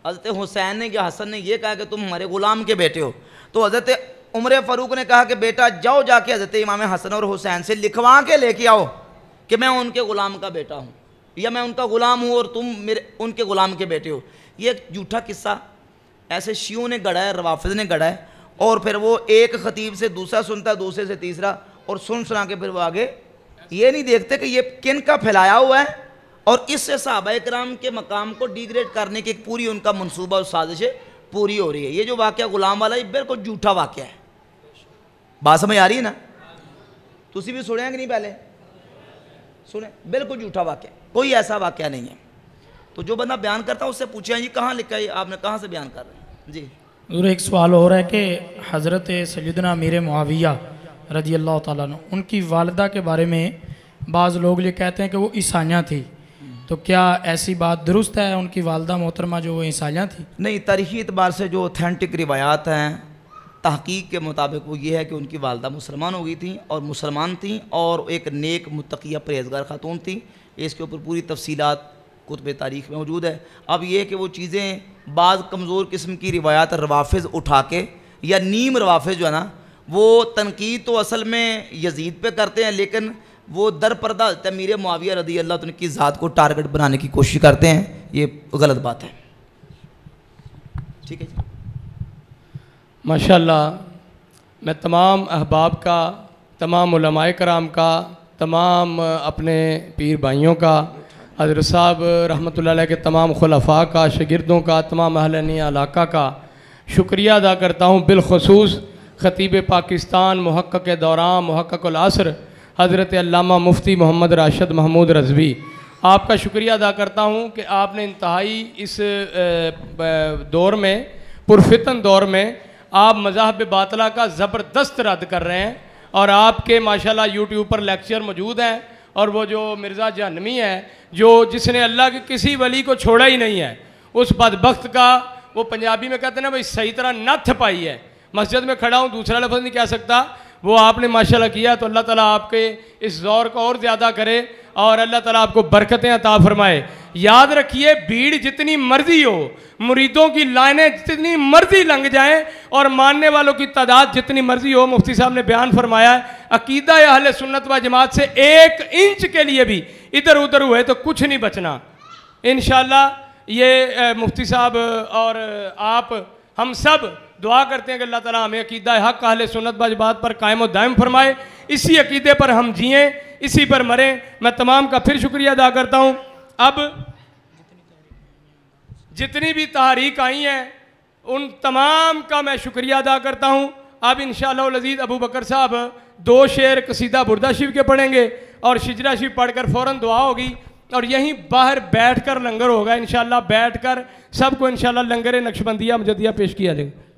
हज़रत हुसैन ने या हसन ने यह कहा कि तुम हमारे ग़ुलाम के बेटे हो, तो हज़रत उमर फ़ारूक ने कहा कि बेटा जाओ जाके हज़रत इमाम हसन और हुसैन से लिखवा के लेके आओ कि मैं उनके ग़ुलाम का बेटा हूँ या मैं उनका ग़ुलाम हूँ और तुम मेरे उनके ग़ुलाम के बेटे हो। ये एक झूठा किस्सा ऐसे शियों ने गढ़ा है, रवाफिज़ ने गढ़ा है, और फिर वो एक ख़तीब से दूसरा सुनता, दूसरे से तीसरा, और सुना के फिर वो आगे ये नहीं देखते कि ये किन का फैलाया हुआ है, और इससे सहाबा इकराम के मकाम को डिग्रेड करने की एक पूरी उनका मनसूबा और साजिश पूरी हो रही है। ये जो वाक़या ग़ुलाम वाला ये बिल्कुल झूठा वाक़या है। बात समझ आ रही है ना? तुसी भी सुने कि नहीं? पहले सुने, बिल्कुल झूठा वाक़या, कोई ऐसा वाक़या नहीं है। तो जो बंदा बयान करता है उससे पूछे ये कहाँ लिखा है, आपने कहाँ से बयान कर रहे हैं जी। और एक सवाल हो रहा है कि हज़रत सैयदना अमीर मुआविया रज़ी अल्लाह ताला अन्हु उनकी वालिदा के बारे में बाज़ लोग ये कहते हैं कि वो ईसाइयाँ थी, तो क्या ऐसी बात दुरुस्त है? उनकी वालिदा मोहतरमा जो वो ईसाइयाँ थी? नहीं, तारीख़ी एतबार से जो ऑथेंटिक रिवायात हैं तहकीक के मुताबिक वो ये है कि उनकी वालिदा मुसलमान हो गई थी और मुसलमान थी और एक नेक मुत्तकिया परहेज़गार खातून थी। इसके ऊपर पूरी तफसीलात कुतुब तारीख़ में मौजूद है। अब ये कि वो चीज़ें बाज़ कमज़ोर किस्म की रिवायात रवाफ़िज़ उठा के या नीम रवाफ़िज़ जो है ना, वो तनकीद तो असल में यजीद पे करते हैं, लेकिन वो दर पर्दा अमीर मुआविया रज़ी अल्लाह तआला की ज़ात को टारगेट बनाने की कोशिश करते हैं। ये गलत बात है। ठीक है जी। माशाअल्लाह, मैं तमाम अहबाब का, तमाम उलमाए कराम का, तमाम अपने पीर भाइयों का, हज़रत साहब रहमतुल्लाह अलैह के तमाम खुलफा का, शागिर्दों का, तमाम अहले इलाका का शुक्रिया अदा करता हूँ। बिलखसूस ख़तीब पाकिस्तान मुहक्क़क़ दौरान मुहक्क़क़ुल असर हज़रत अल्लामा मुफ्ती मोहम्मद राशिद महमूद रज़वी, आपका शुक्रिया अदा करता हूँ कि आपने इंतहाई इस दौर में, पुरफितन दौर में, आप मज़ाहब बातला का ज़बरदस्त रद्द कर रहे हैं। और आपके माशाल्लाह यूट्यूब पर लेक्चर मौजूद हैं, और वो जो मिर्ज़ा जहनवी है जो जिसने अल्लाह के किसी वली को छोड़ा ही नहीं है, उस बदबख्त का, वो पंजाबी में कहते हैं ना भाई, सही तरह नथ पाई है। मस्जिद में खड़ा हूँ, दूसरा लफ्ज़ नहीं कह सकता, वो आपने माशाल्लाह किया। तो अल्लाह ताला आपके इस दौर को और ज़्यादा करे और अल्लाह ताला आपको बरकतें अता फरमाए। याद रखिए, भीड़ जितनी मर्जी हो, मुरीदों की लाइनें जितनी मर्जी लंघ जाएं और मानने वालों की तादाद जितनी मर्जी हो, मुफ्ती साहब ने बयान फरमाया है, अकीदा अहले सुन्नत व जमात से 1 इंच के लिए भी इधर उधर हुए तो कुछ नहीं बचना। इंशाअल्लाह ये मुफ्ती साहब और आप हम सब दुआ करते हैं कि अल्लाह ताला हमें अकीदा हक़ अहले सुन्नत व जमात पर कायम व दायम फरमाए, इसी अकीदे पर हम जिएँ, इसी पर मरें। मैं तमाम का फिर शुक्रिया अदा करता हूँ। अब जितनी भी तहरीक आई हैं उन तमाम का मैं शुक्रिया अदा करता हूँ। अब इंशाअल्लाह अज़ीज़ अबू बकर साहब 2 शेर कसीदा बुर्दा शिव के पढ़ेंगे और शिजरा शिव पढ़कर फ़ौरन दुआ होगी और यहीं बाहर बैठकर लंगर होगा। इंशाअल्लाह बैठकर सबको इंशाअल्लाह लंगर नक्शबंदिया मुजद्दिया पेश किया जाएगा।